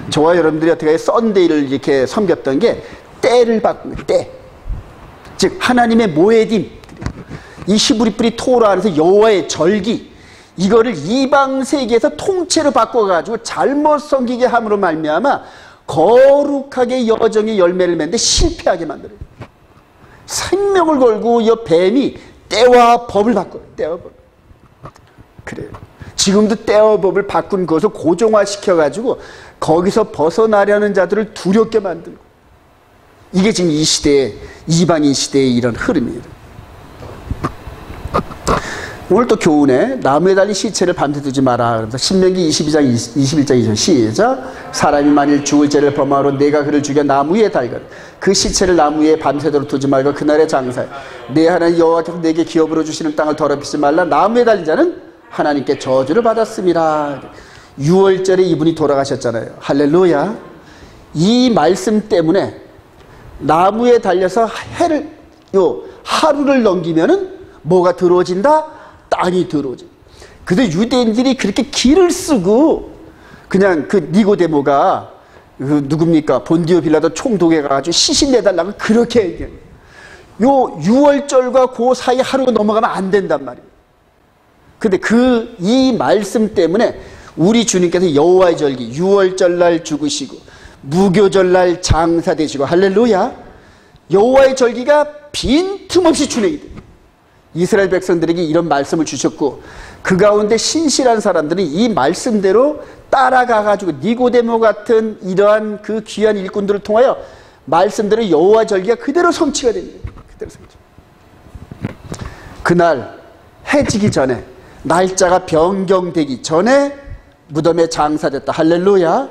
저와 여러분들이 어떻게 썬데이를 이렇게 섬겼던 게 때를 바꾸는 때. 즉 하나님의 모에딤, 이 히브리 뿌리 토라 안에서 여호와의 절기, 이거를 이방 세계에서 통째로 바꿔가지고 잘못 섬기게 함으로 말미암아 거룩하게 여정의 열매를 맺는데 실패하게 만들어요. 생명을 걸고 이 뱀이 때와 법을 바꿔요. 때와 법. 그래요. 지금도 때와 법을 바꾼 것을 고정화시켜가지고 거기서 벗어나려는 자들을 두렵게 만들고, 이게 지금 이 시대의 이방인 시대의 이런 흐름이에요. 오늘 또 교훈에 나무에 달린 시체를 밤새 두지 마라. 그래서 신명기 22장 21장 2절 시작. 사람이 만일 죽을 죄를 범하로 내가 그를 죽여 나무 위에 달거든 그 시체를 나무 위에 밤새도록 두지 말고 그날의 장사에 내 하나님 여호와께서 내게 기업으로 주시는 땅을 더럽히지 말라. 나무에 달린 자는 하나님께 저주를 받았습니다. 6월절에 이분이 돌아가셨잖아요. 할렐루야. 이 말씀 때문에 나무에 달려서 하루를 넘기면은 뭐가 들어오진다? 땅이 들어오지. 그래서 유대인들이 그렇게 길을 쓰고 그냥 그 니고데모가 그 누굽니까? 본디오 빌라도 총독에 가가지고 시신 내달라고 그렇게 얘기해요. 요 6월절과 그 사이 하루가 넘어가면 안 된단 말이에요. 근데 이 말씀 때문에 우리 주님께서 여호와의 절기 6월절날 죽으시고 무교절날 장사되시고 할렐루야. 여호와의 절기가 빈틈없이 준행이 돼요. 이스라엘 백성들에게 이런 말씀을 주셨고 그 가운데 신실한 사람들은 이 말씀대로 따라가가지고 니고데모 같은 이러한 그 귀한 일꾼들을 통하여 말씀대로 여호와 절기가 그대로 성취가 됩니다. 그대로 성취. 그날 해지기 전에 날짜가 변경되기 전에 무덤에 장사됐다. 할렐루야.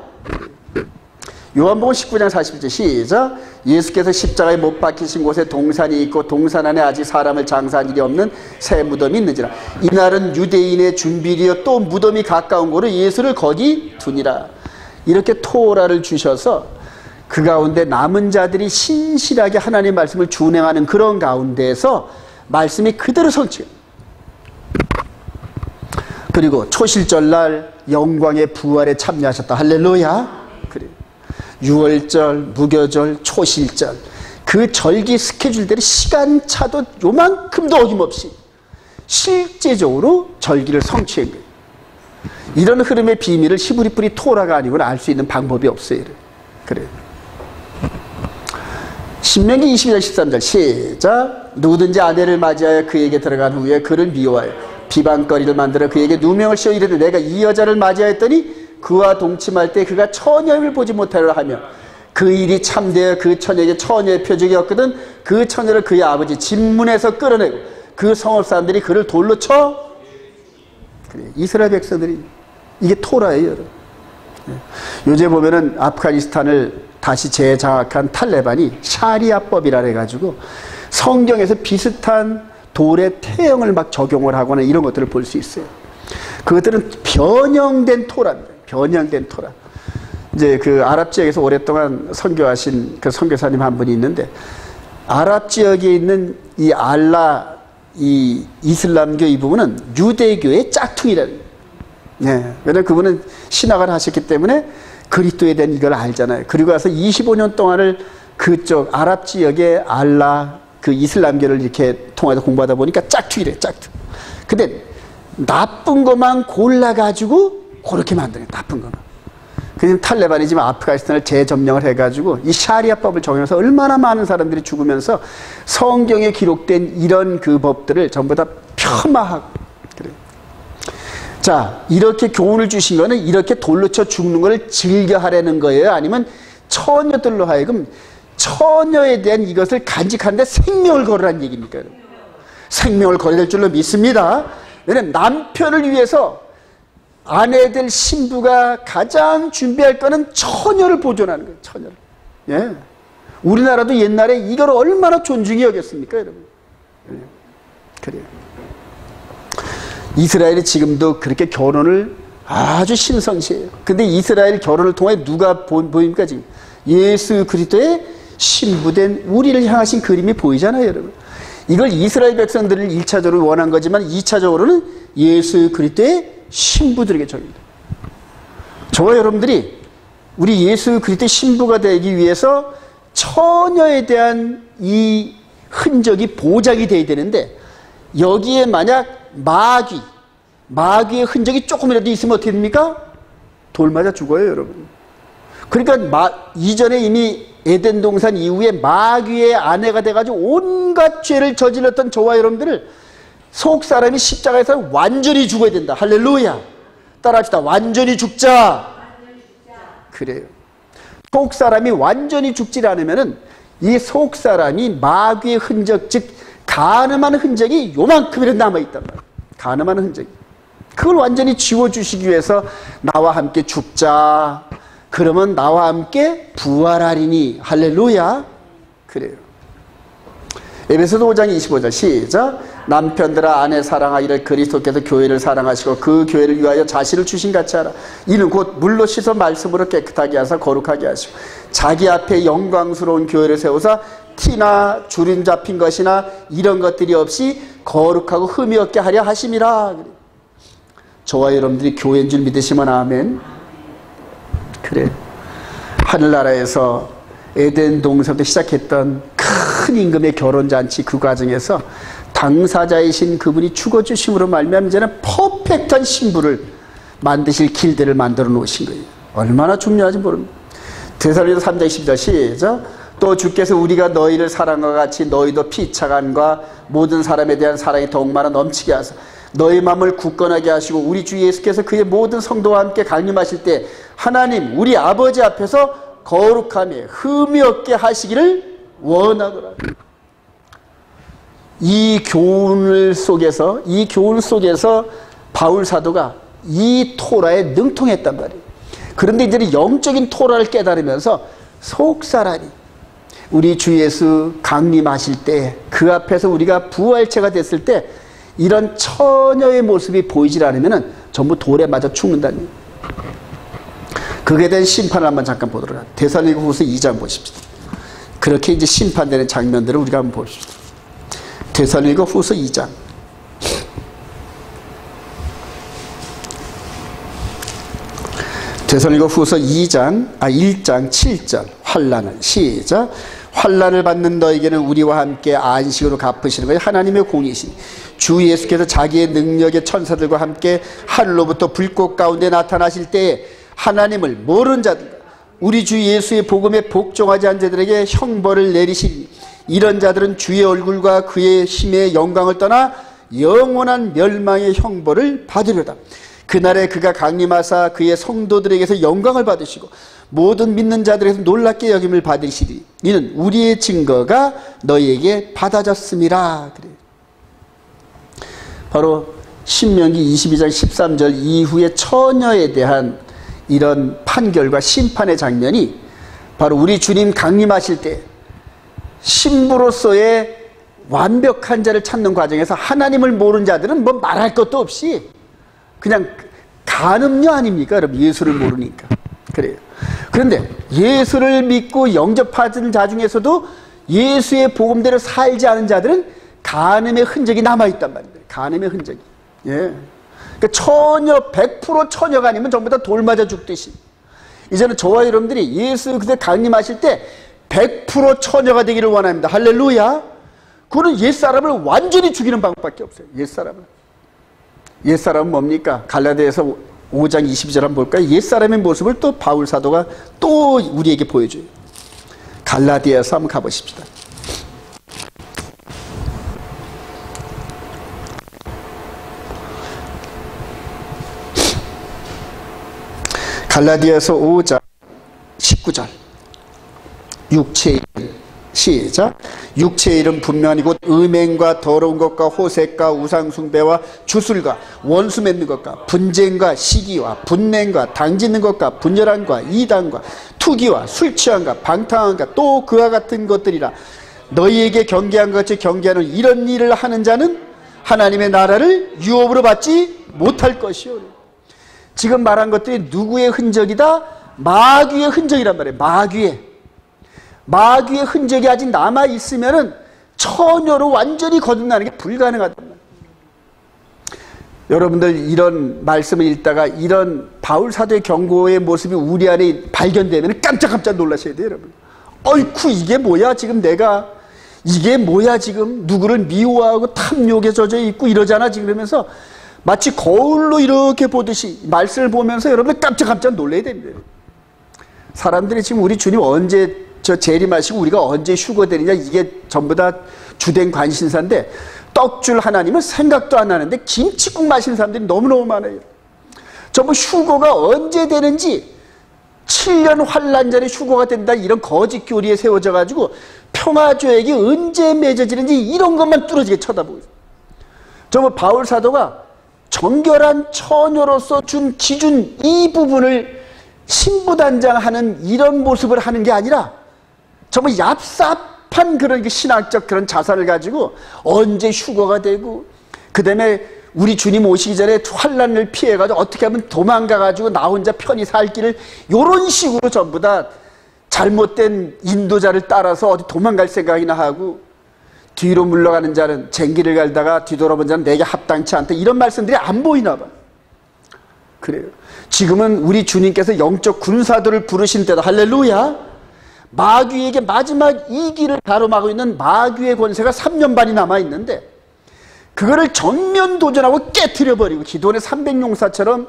요한복음 19장 41절 시작. 예수께서 십자가에 못 박히신 곳에 동산이 있고 동산 안에 아직 사람을 장사한 일이 없는 새 무덤이 있는지라. 이날은 유대인의 준비리여 또 무덤이 가까운 곳으로 예수를 거기 두니라. 이렇게 토라를 주셔서 그 가운데 남은 자들이 신실하게 하나님의 말씀을 준행하는 그런 가운데에서 말씀이 그대로 성취해요. 그리고 초실절날 영광의 부활에 참여하셨다. 할렐루야. 그래. 유월절, 무교절, 초실절 그 절기 스케줄대로 시간차도 요만큼도 어김없이 실제적으로 절기를 성취한 거예요. 이런 흐름의 비밀을 히브리뿔이 토라가 아니고는 알 수 있는 방법이 없어요. 그래요. 신명기 22장 13절 시작. 누구든지 아내를 맞이하여 그에게 들어간 후에 그를 미워하여 비방거리를 만들어 그에게 누명을 씌워 이르되 내가 이 여자를 맞이하였더니 그와 동침할 때 그가 처녀임을 보지 못하려 하며 그 일이 참되어 그 처녀에게 처녀의 표적이었거든. 그 처녀를 그의 아버지 집문에서 끌어내고 그 성읍 사람들이 그를 돌로 쳐. 그래, 이스라엘 백성들이 이게 토라예요, 여러분. 요새 보면은 아프가니스탄을 다시 재장악한 탈레반이 샤리아법이라 해가지고 성경에서 비슷한 돌의 태형을 막 적용을 하거나 이런 것들을 볼 수 있어요. 그것들은 변형된 토라입니다. 변형된 토라. 이제 그 아랍 지역에서 오랫동안 선교하신 그 선교사님 한 분이 있는데 아랍 지역에 있는 이 알라 이 이슬람교 이 부분은 유대교의 짝퉁이라는 거예요. 예. 왜냐면 그분은 신학을 하셨기 때문에 그리스도에 대한 이걸 알잖아요. 그리고 와서 25년 동안을 그쪽 아랍 지역의 알라 그 이슬람교를 이렇게 통해서 공부하다 보니까 짝퉁이래요. 짝퉁. 근데 나쁜 것만 골라가지고 그렇게 만드는 거예요. 나쁜 것만. 그냥 탈레반이 지금 아프가니스탄을 재점령을 해가지고 이 샤리아법을 적용해서 얼마나 많은 사람들이 죽으면서 성경에 기록된 이런 그 법들을 전부 다 폄하하고 그래요. 자, 이렇게 교훈을 주신 거는 이렇게 돌로 쳐 죽는 걸 즐겨하려는 거예요? 아니면 처녀들로 하여금 처녀에 대한 이것을 간직하는데 생명을 걸으라는 얘기입니까? 여러분? 생명을 걸어야 될 줄로 믿습니다. 왜냐하면 남편을 위해서 아내들 신부가 가장 준비할 거는 처녀를 보존하는 거예요. 처녀를. 예. 우리나라도 옛날에 이걸 얼마나 존중히 여겼습니까, 여러분? 예. 그래요. 이스라엘이 지금도 그렇게 결혼을 아주 신성시해요. 근데 이스라엘 결혼을 통해 누가 보입니까, 지금? 예수 그리스도의 신부된 우리를 향하신 그림이 보이잖아요, 여러분. 이걸 이스라엘 백성들을 1차적으로 원한 거지만 2차적으로는 예수 그리스도의 신부들에게 적용입니다. 저와 여러분들이 우리 예수 그리스도의 신부가 되기 위해서 처녀에 대한 이 흔적이 보장이 돼야 되는데 여기에 만약 마귀의 흔적이 조금이라도 있으면 어떻게 됩니까? 돌 맞아 죽어요, 여러분. 그러니까 이전에 이미 에덴 동산 이후에 마귀의 아내가 돼가지고 온갖 죄를 저질렀던 저와 여러분들을 속 사람이 십자가에서 완전히 죽어야 된다. 할렐루야. 따라합시다. 완전히 죽자. 그래요. 속 사람이 완전히 죽지 않으면은 이 속 사람이 마귀의 흔적, 즉 간음한 흔적이 요만큼이라도 남아있단 말이에요. 간음한 흔적이. 그걸 완전히 지워주시기 위해서 나와 함께 죽자. 그러면 나와 함께 부활하리니. 할렐루야. 그래요. 에베소서 5장 25절 시작. 남편들아 아내 사랑하기를 그리스도께서 교회를 사랑하시고 그 교회를 위하여 자신을 주신 같이 하라. 이는 곧 물로 씻어 말씀으로 깨끗하게 하사 거룩하게 하시고 자기 앞에 영광스러운 교회를 세우사 티나 주름 잡힌 것이나 이런 것들이 없이 거룩하고 흠이 없게 하려 하심이라. 저와 여러분들이 교회인 줄 믿으시면 아멘. 그래. 하늘나라에서 에덴 동산부터 시작했던 큰 임금의 결혼잔치 그 과정에서 당사자이신 그분이 죽어주심으로 말미암아 이제는 퍼펙트한 신부를 만드실 길들을 만들어 놓으신 거예요. 얼마나 중요한지 모릅니다. 데살로니가서 3장 10절 시작. 또 주께서 우리가 너희를 사랑과 같이 너희도 피차간과 모든 사람에 대한 사랑이 더욱 많아 넘치게 하사 너희 마음을 굳건하게 하시고 우리 주 예수께서 그의 모든 성도와 함께 강림하실 때 하나님 우리 아버지 앞에서 거룩하며 흠이 없게 하시기를 원하노라. 이 교훈 속에서 바울 사도가 이 토라에 능통했단 말이에요. 그런데 이제는 영적인 토라를 깨달으면서 속사라니 우리 주 예수 강림하실 때 그 앞에서 우리가 부활체가 됐을 때 이런 처녀의 모습이 보이질 않으면 전부 돌에 맞아 죽는다니. 그에 대한 심판을 한번 잠깐 보도록 합니다. 데살로니가후서 2장 보십시다. 그렇게 이제 심판되는 장면들을 우리가 한번 봅시다. 데살로니가후서 2장. 데살로니가후서 1장 7절 환난을 시작. 환난을 받는 너에게는 우리와 함께 안식으로 갚으시는 것이 하나님의 공이시니 주 예수께서 자기의 능력의 천사들과 함께 하늘로부터 불꽃 가운데 나타나실 때에 하나님을 모르는 자들과 우리 주 예수의 복음에 복종하지 않은 자들에게 형벌을 내리시니 이런 자들은 주의 얼굴과 그의 힘의 영광을 떠나 영원한 멸망의 형벌을 받으려다. 그날에 그가 강림하사 그의 성도들에게서 영광을 받으시고 모든 믿는 자들에게서 놀랍게 여김을 받으시리. 이는 우리의 증거가 너희에게 받아졌음이라. 그래요. 바로 신명기 22장 13절 이후의 처녀에 대한 이런 판결과 심판의 장면이 바로 우리 주님 강림하실 때 신부로서의 완벽한 자를 찾는 과정에서 하나님을 모르는 자들은 뭐 말할 것도 없이 그냥 간음녀 아닙니까? 여러분, 예수를 모르니까. 그래요. 그런데 예수를 믿고 영접하는 자 중에서도 예수의 복음대로 살지 않은 자들은 간음의 흔적이 남아있단 말입니다. 간음의 흔적이. 예. 그러니까 처녀, 100% 처녀가 아니면 전부 다 돌 맞아 죽듯이. 이제는 저와 여러분들이 예수 그때 강림하실 때 100% 처녀가 되기를 원합니다. 할렐루야. 그거는 옛사람을 완전히 죽이는 방법밖에 없어요. 옛사람은. 옛사람은 뭡니까? 갈라디아서 5장 22절 한번 볼까요? 옛사람의 모습을 또 바울 사도가 또 우리에게 보여줘요. 갈라디아서 한번 가보십시다. 갈라디아서 5장 19절 육체의 시작. 육체의 일은 분명히 곧 음행과 더러운 것과 호색과 우상숭배와 주술과 원수 맺는 것과 분쟁과 시기와 분냉과 당짓는 것과 분열함과 이단과 투기와 술취함과 방탕함과 또 그와 같은 것들이라. 너희에게 경계한 것 같이 경계하는 이런 일을 하는 자는 하나님의 나라를 유업으로 받지 못할 것이요. 지금 말한 것들이 누구의 흔적이다? 마귀의 흔적이란 말이에요. 마귀의 흔적이 아직 남아있으면은 처녀로 완전히 거듭나는 게 불가능하단 말이에요. 여러분들 이런 말씀을 읽다가 이런 바울 사도의 경고의 모습이 우리 안에 발견되면 깜짝깜짝 놀라셔야 돼요, 여러분. 어이쿠, 이게 뭐야, 지금 내가. 이게 뭐야, 지금. 누구를 미워하고 탐욕에 젖어 있고 이러잖아, 지금. 그러면서 마치 거울로 이렇게 보듯이 말씀을 보면서 여러분들 깜짝깜짝 놀라야 됩니다. 사람들이 지금 우리 주님 언제 재림하시고 우리가 언제 휴거되느냐, 이게 전부 다 주된 관심사인데 떡줄 하나님은 생각도 안 하는데 김치국 마시는 사람들이 너무너무 많아요. 전부 휴거가 언제 되는지 7년 환란 전에 휴거가 된다, 이런 거짓 교리에 세워져 가지고 평화조약이 언제 맺어지는지 이런 것만 뚫어지게 쳐다보고 있어요. 전부 바울 사도가 정결한 처녀로서 준 기준 이 부분을 신부단장하는 이런 모습을 하는 게 아니라 정말 얍삽한 그런 신학적 그런 자산을 가지고 언제 휴거가 되고 그 다음에 우리 주님 오시기 전에 환란을 피해가지고 어떻게 하면 도망가가지고 나 혼자 편히 살 길을 이런 식으로 전부 다 잘못된 인도자를 따라서 어디 도망갈 생각이나 하고 뒤로 물러가는 자는 쟁기를 갈다가 뒤돌아본 자는 내게 합당치 않다, 이런 말씀들이 안 보이나 봐. 그래요. 지금은 우리 주님께서 영적 군사들을 부르신 때다. 할렐루야. 마귀에게 마지막 이 길을 가로막고 있는 마귀의 권세가 3년 반이 남아있는데 그거를 정면 도전하고 깨트려버리고 기도원의 300용사처럼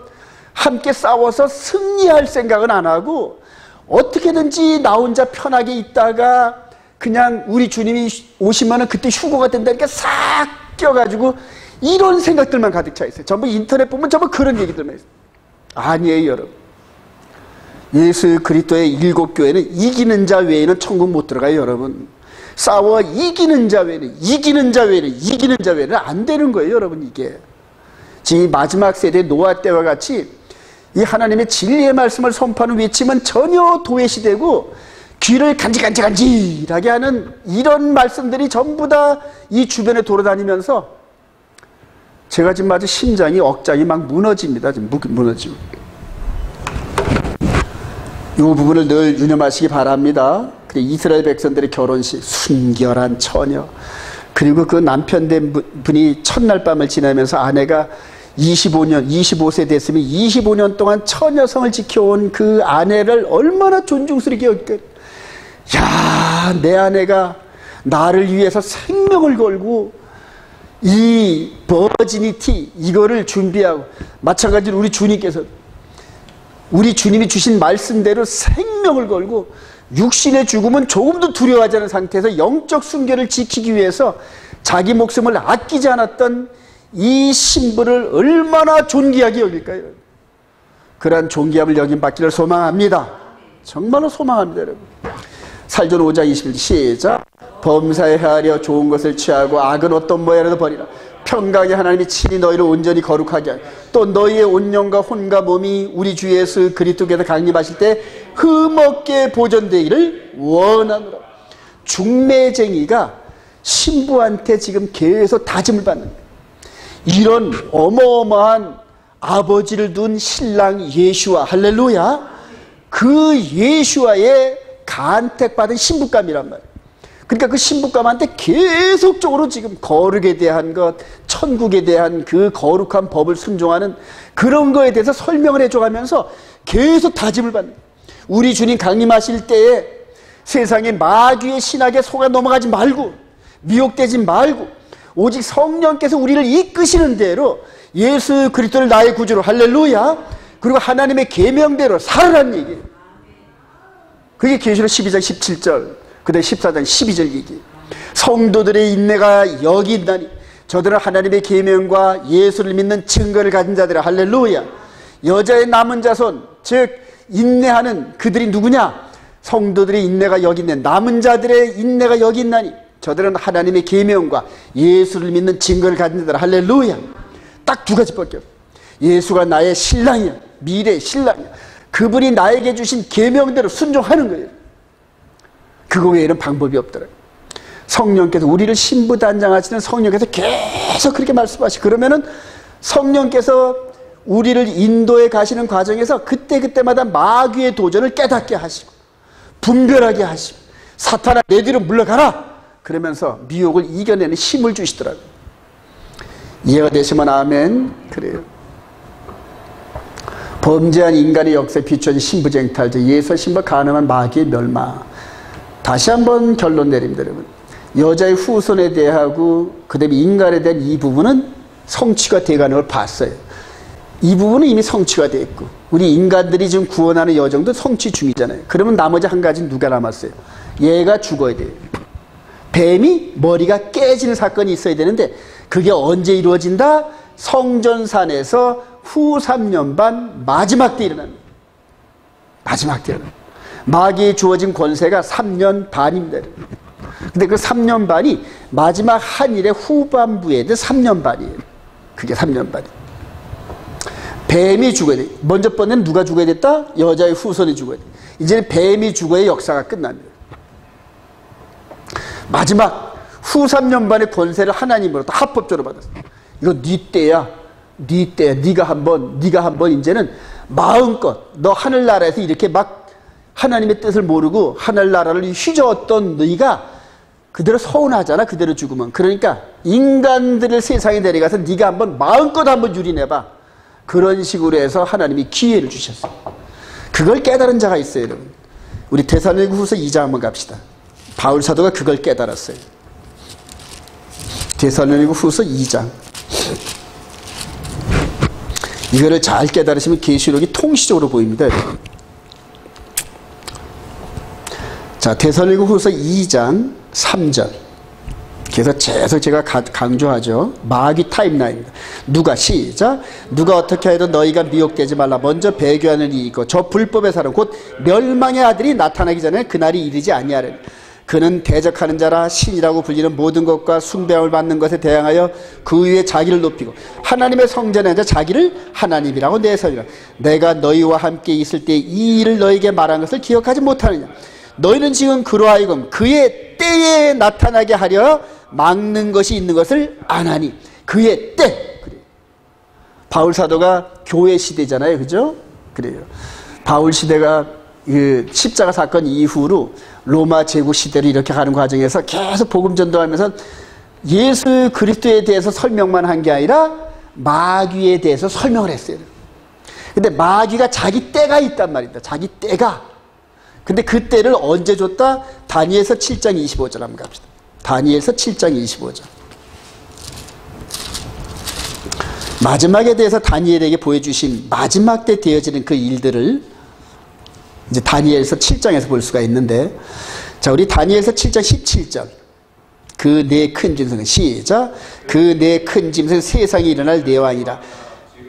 함께 싸워서 승리할 생각은 안 하고 어떻게든지 나 혼자 편하게 있다가 그냥 우리 주님이 오시면 그때 휴거가 된다니까 싹 껴가지고 이런 생각들만 가득 차 있어요. 전부 인터넷 보면 전부 그런 얘기들만 있어요. 아니에요, 여러분. 예수 그리스도의 7교회는 이기는 자 외에는 천국 못 들어가요, 여러분. 싸워 이기는 자 외에는 안 되는 거예요, 여러분. 이게 지금 마지막 세대 노아 때와 같이 이 하나님의 진리의 말씀을 선포하는 외침은 전혀 도외시되고 귀를 간질간질간질하게 하는 이런 말씀들이 전부 다 이 주변에 돌아다니면서 제가 지금 아주 심장이 억장이 막 무너집니다. 지금 무너지고. 이 부분을 늘 유념하시기 바랍니다. 이스라엘 백성들의 결혼식, 순결한 처녀, 그리고 그 남편 된 분이 첫날 밤을 지나면서 아내가 25세 됐으면 25년 동안 처녀성을 지켜온 그 아내를 얼마나 존중스럽게 여길까. 야, 내 아내가 나를 위해서 생명을 걸고 이 버지니티 이거를 준비하고, 마찬가지로 우리 주님께서 우리 주님이 주신 말씀대로 생명을 걸고 육신의 죽음은 조금도 두려워하지 않은 상태에서 영적 순결을 지키기 위해서 자기 목숨을 아끼지 않았던 이 신부를 얼마나 존귀하게 여길까요? 그러한 존귀함을 여김받기를 소망합니다. 정말로 소망합니다, 여러분. 살전 5장 21절 시작. 범사에 헤아려 좋은 것을 취하고 악은 어떤 모양이라도 버리라. 평강의 하나님이 친히 너희를 온전히 거룩하게 하여 또 너희의 온 영과 혼과 몸이 우리 주 예수 그리스도께서 강림하실 때 흠없게 보존되기를 원하노라. 중매쟁이가 신부한테 지금 계속 다짐을 받는 거예요. 이런 어마어마한 아버지를 둔 신랑 예수와, 할렐루야, 그 예수와의 간택받은 신부감이란 말이에요. 그러니까 그 신부감한테 계속적으로 지금 거룩에 대한 것, 천국에 대한 그 거룩한 법을 순종하는 그런 거에 대해서 설명을 해줘가면서 계속 다짐을 받는 거예요. 우리 주님 강림하실 때에 세상의 마귀의 신학에 속아 넘어가지 말고 미혹되지 말고 오직 성령께서 우리를 이끄시는 대로 예수 그리스도를 나의 구주로, 할렐루야, 그리고 하나님의 계명대로 살으라는 얘기예요. 그게 계시록 12장 17절, 그 다음에 14장 12절 얘기. 성도들의 인내가 여기 있나니 저들은 하나님의 계명과 예수를 믿는 증거를 가진 자들아, 할렐루야. 여자의 남은 자손, 즉 인내하는 그들이 누구냐? 성도들의 인내가 여기 있네. 남은 자들의 인내가 여기 있나니 저들은 하나님의 계명과 예수를 믿는 증거를 가진 자들아, 할렐루야. 딱 두 가지밖에 없어요. 예수가 나의 신랑이야, 미래의 신랑이야. 그분이 나에게 주신 계명대로 순종하는 거예요. 그거 외에는 방법이 없더라고요. 성령께서 우리를 신부단장하시는 성령께서 계속 그렇게 말씀하시고, 그러면은 성령께서 우리를 인도해 가시는 과정에서 그때그때마다 마귀의 도전을 깨닫게 하시고 분별하게 하시고, 사탄아 내 뒤로 물러가라 그러면서 미혹을 이겨내는 힘을 주시더라고요. 이해가 되시면 아멘. 그래요. 범죄한 인간의 역사에 비춰진 신부쟁탈, 예수 신부 가능한 마귀의 멸망. 다시 한번 결론 내립니다, 여러분. 여자의 후손에 대하고 그 다음에 인간에 대한 이 부분은 성취가 되어가는 걸 봤어요. 이 부분은 이미 성취가 됐고, 우리 인간들이 지금 구원하는 여정도 성취 중이잖아요. 그러면 나머지 한 가지는 누가 남았어요? 얘가 죽어야 돼요. 뱀이 머리가 깨지는 사건이 있어야 되는데 그게 언제 이루어진다? 성전산에서 후 3년 반 마지막 때 일어납니다. 마지막 때 일어납니다. 마귀에 주어진 권세가 3년 반입니다. 근데 그 3년 반이 마지막 한일의 후반부에 3년 반이에요. 그게 3년 반이에요. 뱀이 죽어야 돼. 먼저 번에는 누가 죽어야 됐다? 여자의 후손이 죽어야 돼. 이제는 뱀이 죽어야 역사가 끝납니다. 마지막 후 3년 반의 권세를 하나님으로 다 합법적으로 받았어. 이거 네 때야. 네 때야. 네가 한번 이제는 마음껏 너 하늘나라에서 이렇게 막 하나님의 뜻을 모르고 하늘나라를 휘저었던 너희가 그대로 서운하잖아. 그대로 죽으면. 그러니까 인간들을 세상에 내려가서 네가 한번 마음껏 한번 유린해봐. 그런 식으로 해서 하나님이 기회를 주셨어요. 그걸 깨달은 자가 있어요, 여러분. 우리 데살로니가후서 2장 한번 갑시다. 바울 사도가 그걸 깨달았어요. 데살로니가후서 2장. 이거를 잘 깨달으시면 계시록이 통시적으로 보입니다, 여러분. 자, 데살로니가후서 2장 3절. 그래서 계속 제가 강조하죠. 마귀 타임라인입니다. 누가 시작. 누가 어떻게 해도 너희가 미혹되지 말라. 먼저 배교하는 이 있고 저 불법의 사람 곧 멸망의 아들이 나타나기 전에 그날이 이르지 아니하리라. 그는 대적하는 자라 신이라고 불리는 모든 것과 숭배함을 받는 것에 대항하여 그 위에 자기를 높이고 하나님의 성전에 앉아 자기를 하나님이라고 내세우리라. 내가 너희와 함께 있을 때 이 일을 너희에게 말한 것을 기억하지 못하느냐. 너희는 지금 그로 하여금 그의 때에 나타나게 하려 막는 것이 있는 것을 아나니. 그의 때. 그래요. 바울 사도가 교회 시대잖아요, 그죠? 그래요. 바울 시대가 그 십자가 사건 이후로 로마 제국 시대로 이렇게 가는 과정에서 계속 복음 전도하면서 예수 그리스도에 대해서 설명만 한 게 아니라 마귀에 대해서 설명을 했어요. 근데 마귀가 자기 때가 있단 말입니다. 자기 때가. 근데 그 때를 언제 줬다? 다니엘서 7장 25절 한번 갑시다. 다니엘서 7장 25절. 마지막에 대해서 다니엘에게 보여주신 마지막 때 되어지는 그 일들을 이제 다니엘서 7장에서 볼 수가 있는데, 자, 우리 다니엘서 7장 17절. 그 내 큰 짐승은, 시작. 그 내 큰 짐승은 세상에 일어날 내 왕이라.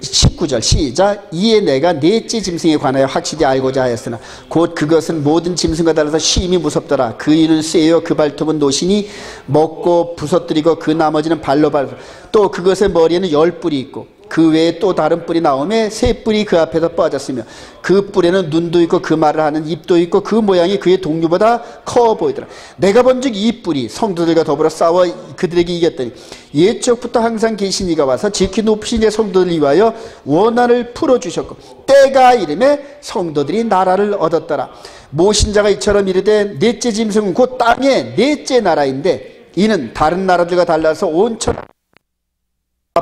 19절 시작. 이에 내가 넷째 짐승에 관하여 확실히 알고자 하였으나 곧 그것은 모든 짐승과 달라서 심히 무섭더라. 그 이는 쇠요 그 발톱은 노시니 먹고 부서뜨리고 그 나머지는 발로 밟고 또 그것의 머리에는 10뿔이 있고 그 외에 또 다른 뿔이 나오매 세 뿔이 그 앞에서 뻗었으며 그 뿔에는 눈도 있고 그 말을 하는 입도 있고 그 모양이 그의 동류보다 커 보이더라. 내가 본즉 이 뿔이 성도들과 더불어 싸워 그들에게 이겼더니 옛적부터 항상 계신 이가 와서 지키 높으신 이의 성도들을 위하여 원한을 풀어주셨고 때가 이름에 성도들이 나라를 얻었더라. 모신자가 이처럼 이르되 넷째 짐승은 곧 땅의 넷째 나라인데 이는 다른 나라들과 달라서 온 천하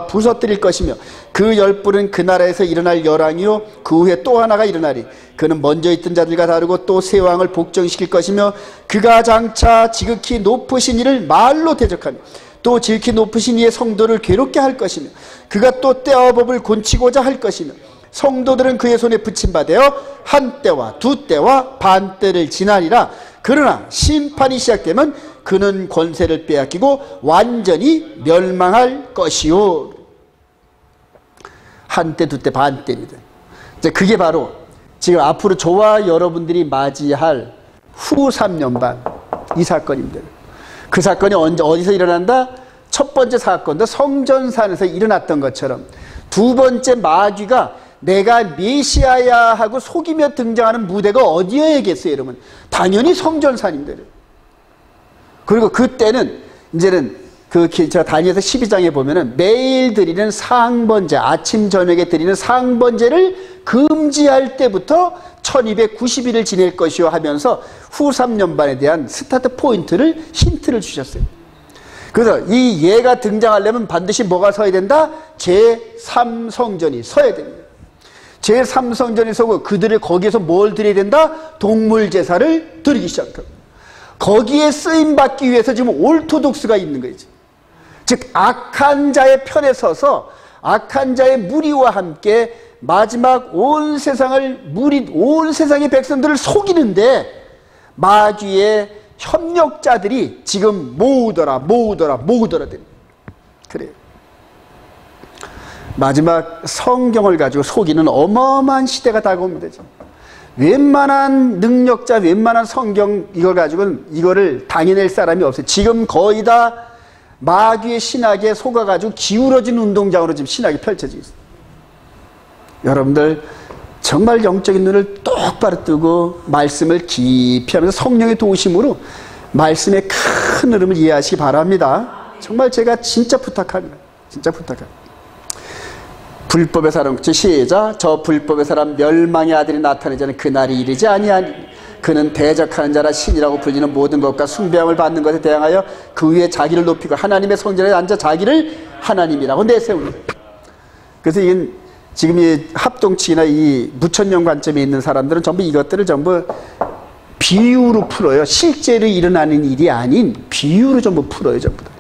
부서뜨릴 것이며 그 10뿔은 그 나라에서 일어날 열왕이요 그 후에 또 하나가 일어나리. 그는 먼저 있던 자들과 다르고 또 새 왕을 복종시킬 것이며 그가 장차 지극히 높으신 이를 말로 대적하며 또 지극히 높으신 이의 성도를 괴롭게 할 것이며 그가 또 때와 법을 곤치고자 할 것이며 성도들은 그의 손에 붙임받아 한 때와 두 때와 반 때를 지나리라. 그러나 심판이 시작되면 그는 권세를 빼앗기고 완전히 멸망할 것이요. 한때, 두때, 반때입니다. 이제 그게 바로 지금 앞으로 저와 여러분들이 맞이할 후 3년 반 이 사건입니다. 그 사건이 어디서 일어난다? 첫 번째 사건도 성전산에서 일어났던 것처럼 두 번째 마귀가 내가 메시아야 하고 속이며 등장하는 무대가 어디여야겠어요, 여러분? 당연히 성전산입니다. 그리고 그때는 이제는 제가 다니엘서 12장에 보면은 매일 드리는 상번제, 아침 저녁에 드리는 상번제를 금지할 때부터 1290일을 지낼 것이요 하면서 후 3년반에 대한 스타트 포인트를 힌트를 주셨어요. 그래서 이 예가 등장하려면 반드시 뭐가 서야 된다? 제3성전이 서야 됩니다. 제3성전이 서고 그들을 거기에서 뭘 드려야 된다? 동물 제사를 드리기 시작합니다. 거기에 쓰임받기 위해서 지금 올토독스가 있는 거죠. 즉 악한 자의 편에 서서 악한 자의 무리와 함께 마지막 온 세상의 백성들을 속이는데 마귀의 협력자들이 지금 모으더라 됩니다. 그래요. 마지막 성경을 가지고 속이는 어마어마한 시대가 다가옵니다. 웬만한 능력자, 웬만한 성경 이걸 가지고는 이거를 당해낼 사람이 없어요. 지금 거의 다 마귀의 신학에 속아가지고 기울어진 운동장으로 지금 신학이 펼쳐지고 있어요. 여러분들 정말 영적인 눈을 똑바로 뜨고 말씀을 깊이 하면서 성령의 도우심으로 말씀의 큰 흐름을 이해하시기 바랍니다. 정말 제가 진짜 부탁합니다. 진짜 부탁합니다. 불법의 사람, 시작. 저 불법의 사람 멸망의 아들이 나타나지 않은 그날이 이르지 아니하니 그는 대적하는 자라 신이라고 불리는 모든 것과 숭배함을 받는 것에 대항하여 그 위에 자기를 높이고 하나님의 성전에 앉아 자기를 하나님이라고 내세우니. 그래서 지금 이 합동치나 이 무천년 관점에 있는 사람들은 전부 이것들을 전부 비유로 풀어요. 실제로 일어나는 일이 아닌 비유로 전부 풀어요, 전부 다.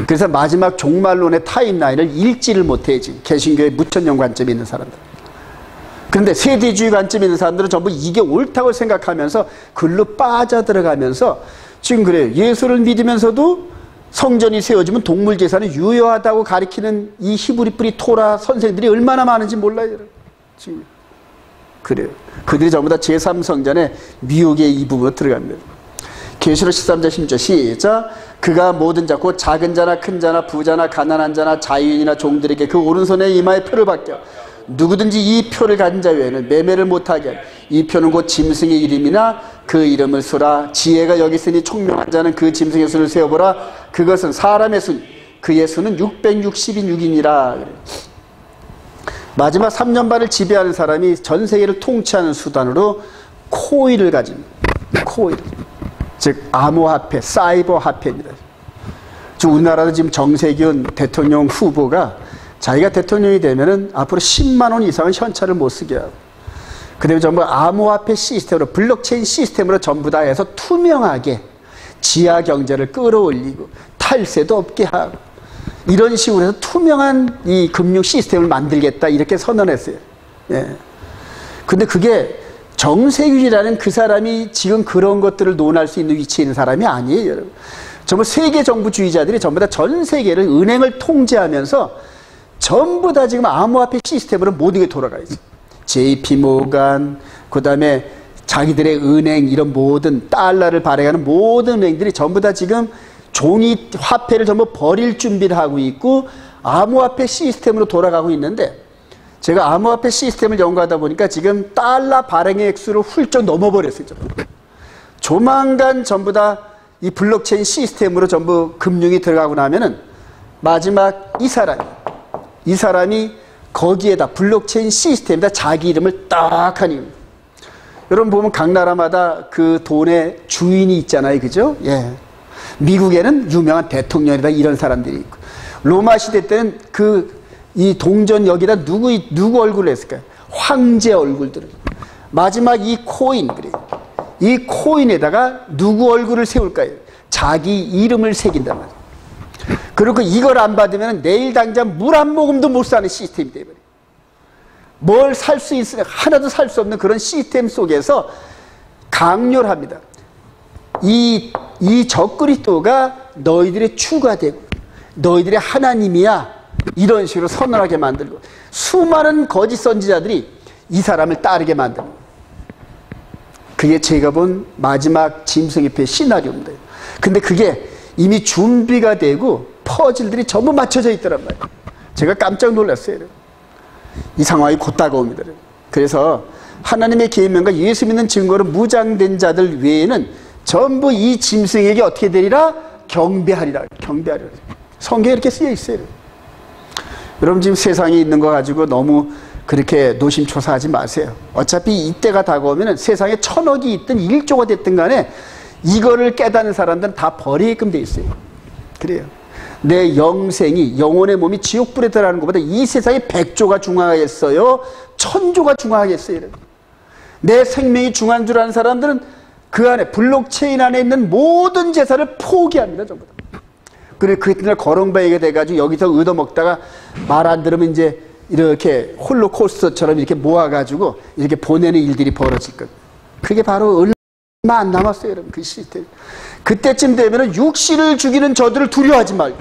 그래서 마지막 종말론의 타임라인을 읽지를 못해 지금 개신교의 무천년 관점에 있는 사람들. 그런데 세대주의 관점에 있는 사람들은 전부 이게 옳다고 생각하면서 글로 빠져들어가면서 지금 그래요. 예수를 믿으면서도 성전이 세워지면 동물 제사는 유효하다고 가리키는 이 히브리 뿌리 토라 선생들이 얼마나 많은지 몰라요. 지금 그래요. 그들이 전부 다 제3성전의 미혹의 이 부분으로 들어갑니다. 계시록 13장 16절 시작. 그가 모든 자 곧 작은 자나 큰 자나 부자나 가난한 자나 자유인이나 종들에게 그 오른손에 이마에 표를 받겨 누구든지 이 표를 가진 자 외에는 매매를 못하게 하리. 이 표는 곧 짐승의 이름이나 그 이름을 수라. 지혜가 여기 있으니 총명한 자는 그 짐승의 수를 세어보라. 그것은 사람의 수, 그의 수는 666이니라. 마지막 3년 반을 지배하는 사람이 전 세계를 통치하는 수단으로 코인을 가집니다. 코인, 즉 암호화폐, 사이버 화폐입니다. 우리나라도 지금 정세균 대통령 후보가 자기가 대통령이 되면은 앞으로 10만 원 이상은 현찰을 못 쓰게 하고, 그다음에 전부 암호화폐 시스템으로, 블록체인 시스템으로 전부 다 해서 투명하게 지하 경제를 끌어올리고 탈세도 없게 하고, 이런 식으로 해서 투명한 이 금융 시스템을 만들겠다 이렇게 선언했어요. 예. 근데 그게 정세균이라는 그 사람이 지금 그런 것들을 논할 수 있는 위치에 있는 사람이 아니에요, 여러분. 전부 세계 정부주의자들이 전부 다 전 세계를 은행을 통제하면서 전부 다 지금 암호화폐 시스템으로 모든 게 돌아가 있어요. JP 모간, 그 다음에 자기들의 은행, 이런 모든 달러를 발행하는 모든 은행들이 전부 다 지금 종이 화폐를 전부 버릴 준비를 하고 있고 암호화폐 시스템으로 돌아가고 있는데, 제가 암호화폐 시스템을 연구하다 보니까 지금 달러 발행의 액수를 훌쩍 넘어버렸어요. 조만간 전부 다 이 블록체인 시스템으로 전부 금융이 들어가고 나면은 마지막 이 사람이 거기에다 블록체인 시스템에다 자기 이름을 딱 하니, 여러분 보면 각 나라마다 그 돈의 주인이 있잖아요, 그죠? 예. 미국에는 유명한 대통령이다 이런 사람들이 있고, 로마 시대 때는 이 동전 여기다 누구 얼굴을 했을까요? 황제 얼굴들을. 마지막 이 코인, 그래요. 이 코인에다가 누구 얼굴을 세울까요? 자기 이름을 새긴단 말이에요. 그리고 이걸 안 받으면 내일 당장 물 한 모금도 못 사는 시스템이 되어버려요. 뭘 살 수 있으면 하나도 살 수 없는 그런 시스템 속에서 강요를 합니다. 이 적그리스도가 너희들의 주가 되고 너희들의 하나님이야, 이런 식으로 선언하게 만들고, 수많은 거짓 선지자들이 이 사람을 따르게 만듭니다. 그게 제가 본 마지막 짐승의 시나리오입니다. 근데 그게 이미 준비가 되고 퍼즐들이 전부 맞춰져 있더란 말이에요. 제가 깜짝 놀랐어요. 이 상황이 곧 다가옵니다. 그래서 하나님의 계명과 예수 믿는 증거로 무장된 자들 외에는 전부 이 짐승에게 어떻게 되리라? 경배하리라. 경배하리라. 성경에 이렇게 쓰여 있어요. 여러분 지금 세상에 있는 거 가지고 너무 그렇게 노심초사하지 마세요. 어차피 이때가 다가오면 세상에 1000억이 있든 1조가 됐든 간에 이거를 깨닫는 사람들은 다 버리게끔 돼 있어요. 그래요. 내 영생이, 영혼의 몸이 지옥불에 들어가는 것보다 이 세상에 100조가 중요하겠어요? 1000조가 중요하겠어요? 내 생명이 중요한 줄 아는 사람들은 그 안에, 블록체인 안에 있는 모든 재산을 포기합니다, 전부 다. 그리고 그날 거렁바이게 돼가지고 여기서 얻어먹다가 말 안 들으면 이제 이렇게 홀로코스터처럼 이렇게 모아가지고 이렇게 보내는 일들이 벌어질 것. 그게 바로 얼마 안 남았어요, 여러분. 그 시스템. 그때쯤 되면은 육신을 죽이는 저들을 두려워하지 말고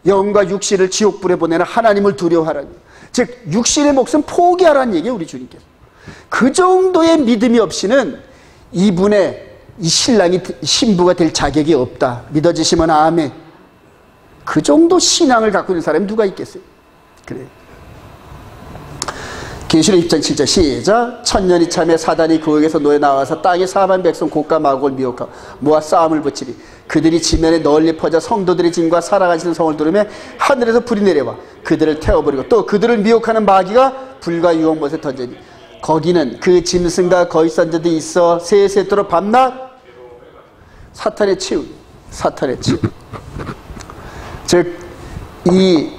영과 육신을 지옥불에 보내는 하나님을 두려워하라는, 즉 육신의 목숨 포기하라는 얘기예요, 우리 주님께서. 그 정도의 믿음이 없이는 이분의 이 신랑이 신부가 될 자격이 없다. 믿어지시면 아멘. 그 정도 신앙을 갖고 있는 사람이 누가 있겠어요? 그래요. 계시록 6장 7절 시작. 천년이 참에 사단이 그에게서 노에 나와서 땅의 사만 백성 곡과 마곡을 미혹하고 모아 싸움을 붙이리. 그들이 지면에 널리 퍼져 성도들의 진과 살아가시는 성을 두르며 하늘에서 불이 내려와 그들을 태워버리고 또 그들을 미혹하는 마귀가 불과 유황못에 던지니 거기는 그 짐승과 거짓 선지자들이 있어 세세토록 밤낮 사탄의 치유, 사탄의 치유. 즉 이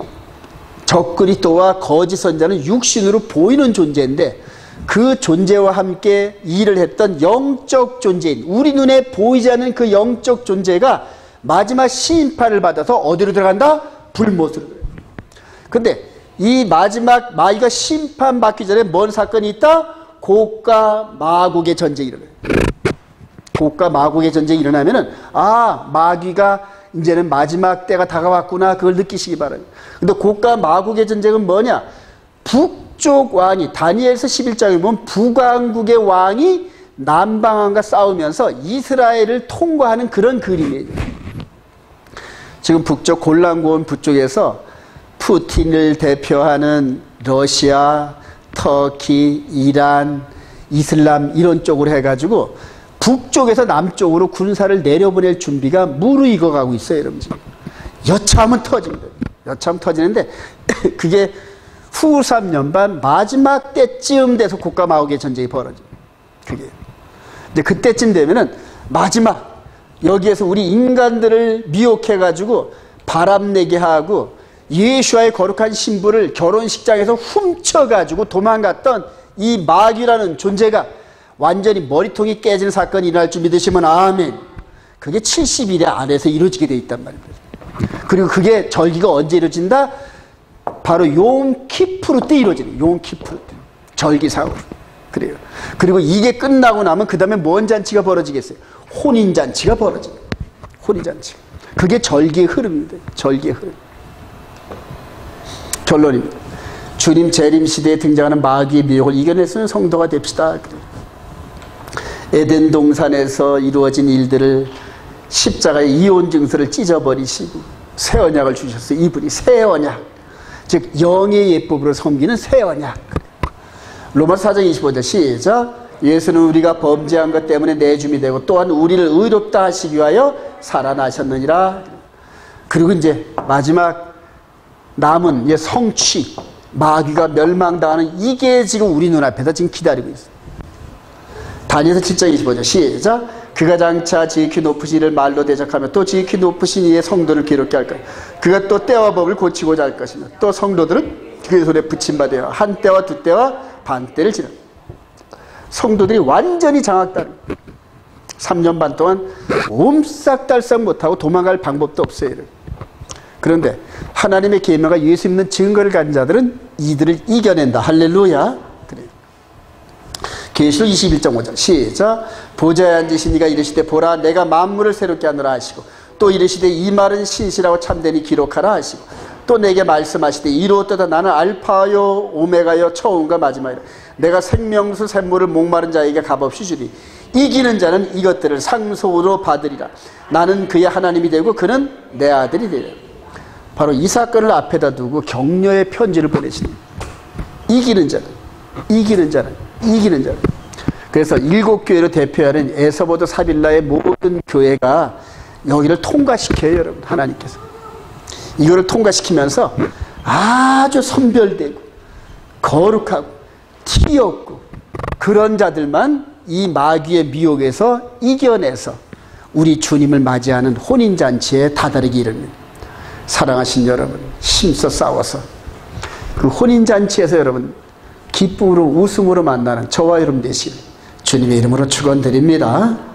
적그리스도와 거짓 선지자는 육신으로 보이는 존재인데, 그 존재와 함께 일을 했던 영적 존재인, 우리 눈에 보이지 않는 그 영적 존재가 마지막 심판을 받아서 어디로 들어간다? 불못으로 들어간다. 근데 이 마지막 마귀가 심판받기 전에 뭔 사건이 있다? 곡과 마곡의 전쟁이 일어나요. 곡과 마곡의 전쟁이 일어나면은, 아, 마귀가 이제는 마지막 때가 다가왔구나, 그걸 느끼시기 바랍니다. 근데 곡과 마곡의 전쟁은 뭐냐? 북쪽 왕이, 다니엘서 11장에 보면 북왕국의 왕이 남방왕과 싸우면서 이스라엘을 통과하는 그런 그림이에요. 지금 북쪽 골란고원 북쪽에서 푸틴을 대표하는 러시아, 터키, 이란, 이슬람 이런 쪽으로 해가지고 북쪽에서 남쪽으로 군사를 내려보낼 준비가 무르익어가고 있어요. 여러분 지금 여차하면 터집니다. 여차하면 터지는데 그게 후 3년 반 마지막 때쯤 돼서 고가 마오개 전쟁이 벌어져요. 그게 근데 그때쯤 되면은 마지막 여기에서 우리 인간들을 미혹해가지고 바람내게 하고 예수와의 거룩한 신부를 결혼식장에서 훔쳐가지고 도망갔던 이 마귀라는 존재가 완전히 머리통이 깨지는 사건이 일어날 줄 믿으시면 아멘. 그게 70일 안에서 이루어지게 돼 있단 말입니다. 그리고 그게 절기가 언제 이루어진다? 바로 욤키푸르 때 이루어지는 욤키푸르 때 절기상으로. 그래요. 그리고 이게 끝나고 나면 그 다음에 뭔 잔치가 벌어지겠어요? 혼인잔치가 벌어집니다. 혼인잔치. 그게 절기의 흐름입니다. 절기의 흐름. 결론입니다. 주님 재림 시대에 등장하는 마귀의 미혹을 이겨내서는 성도가 됩시다. 에덴 동산에서 이루어진 일들을 십자가의 이혼 증서를 찢어버리시고 새 언약을 주셨어요. 이분이 새 언약. 즉 영의 예법으로 섬기는 새 언약. 로마서 4장 25절 시작. 예수는 우리가 범죄한 것 때문에 내줌이 되고 또한 우리를 의롭다 하시기 위하여 살아나셨느니라. 그리고 이제 마지막 남은 성취, 마귀가 멸망당하는 이게 지금 우리 눈앞에서 지금 기다리고 있어요. 다니엘서 7장 25절 시작. 그가 장차 지극히 높으신 이를 말로 대적하며 또 지극히 높으신 이의 성도를 괴롭게 할 거예요. 그가 또 때와 법을 고치고자 할 것이며 또 성도들은 그의 손에 붙임받아요. 한 때와 두 때와 반 때를 지나. 성도들이 완전히 장악당해요. 3년 반 동안 옴싹달싹 못하고 도망갈 방법도 없어요. 그런데 하나님의 계명과 예수 믿는 증거를 가진 자들은 이들을 이겨낸다. 할렐루야. 그래요. 계시록 21.5절 시작. 보좌에 앉으신 이가 이르시되 보라 내가 만물을 새롭게 하노라 하시고 또 이르시되 이 말은 신실하고 참되니 기록하라 하시고 또 내게 말씀하시되 이루었도다 나는 알파요 오메가요 처음과 마지막이라. 내가 생명수 샘물을 목마른 자에게 값없이 주리. 이기는 자는 이것들을 상속으로 받으리라. 나는 그의 하나님이 되고 그는 내 아들이 되리라. 바로 이 사건을 앞에다 두고 격려의 편지를 보내시는 이기는 자는 이기는 자는 이기는 자는. 그래서 7교회를 대표하는 에서보드 사빌라의 모든 교회가 여기를 통과시켜요. 여러분 하나님께서 이거를 통과시키면서 아주 선별되고 거룩하고 티 없고 그런 자들만 이 마귀의 미혹에서 이겨내서 우리 주님을 맞이하는 혼인잔치에 다다르게 이릅니다. 사랑하신 여러분 힘써 싸워서 그 혼인잔치에서 여러분 기쁨으로 웃음으로 만나는 저와 여러분 되시길 주님의 이름으로 축원드립니다.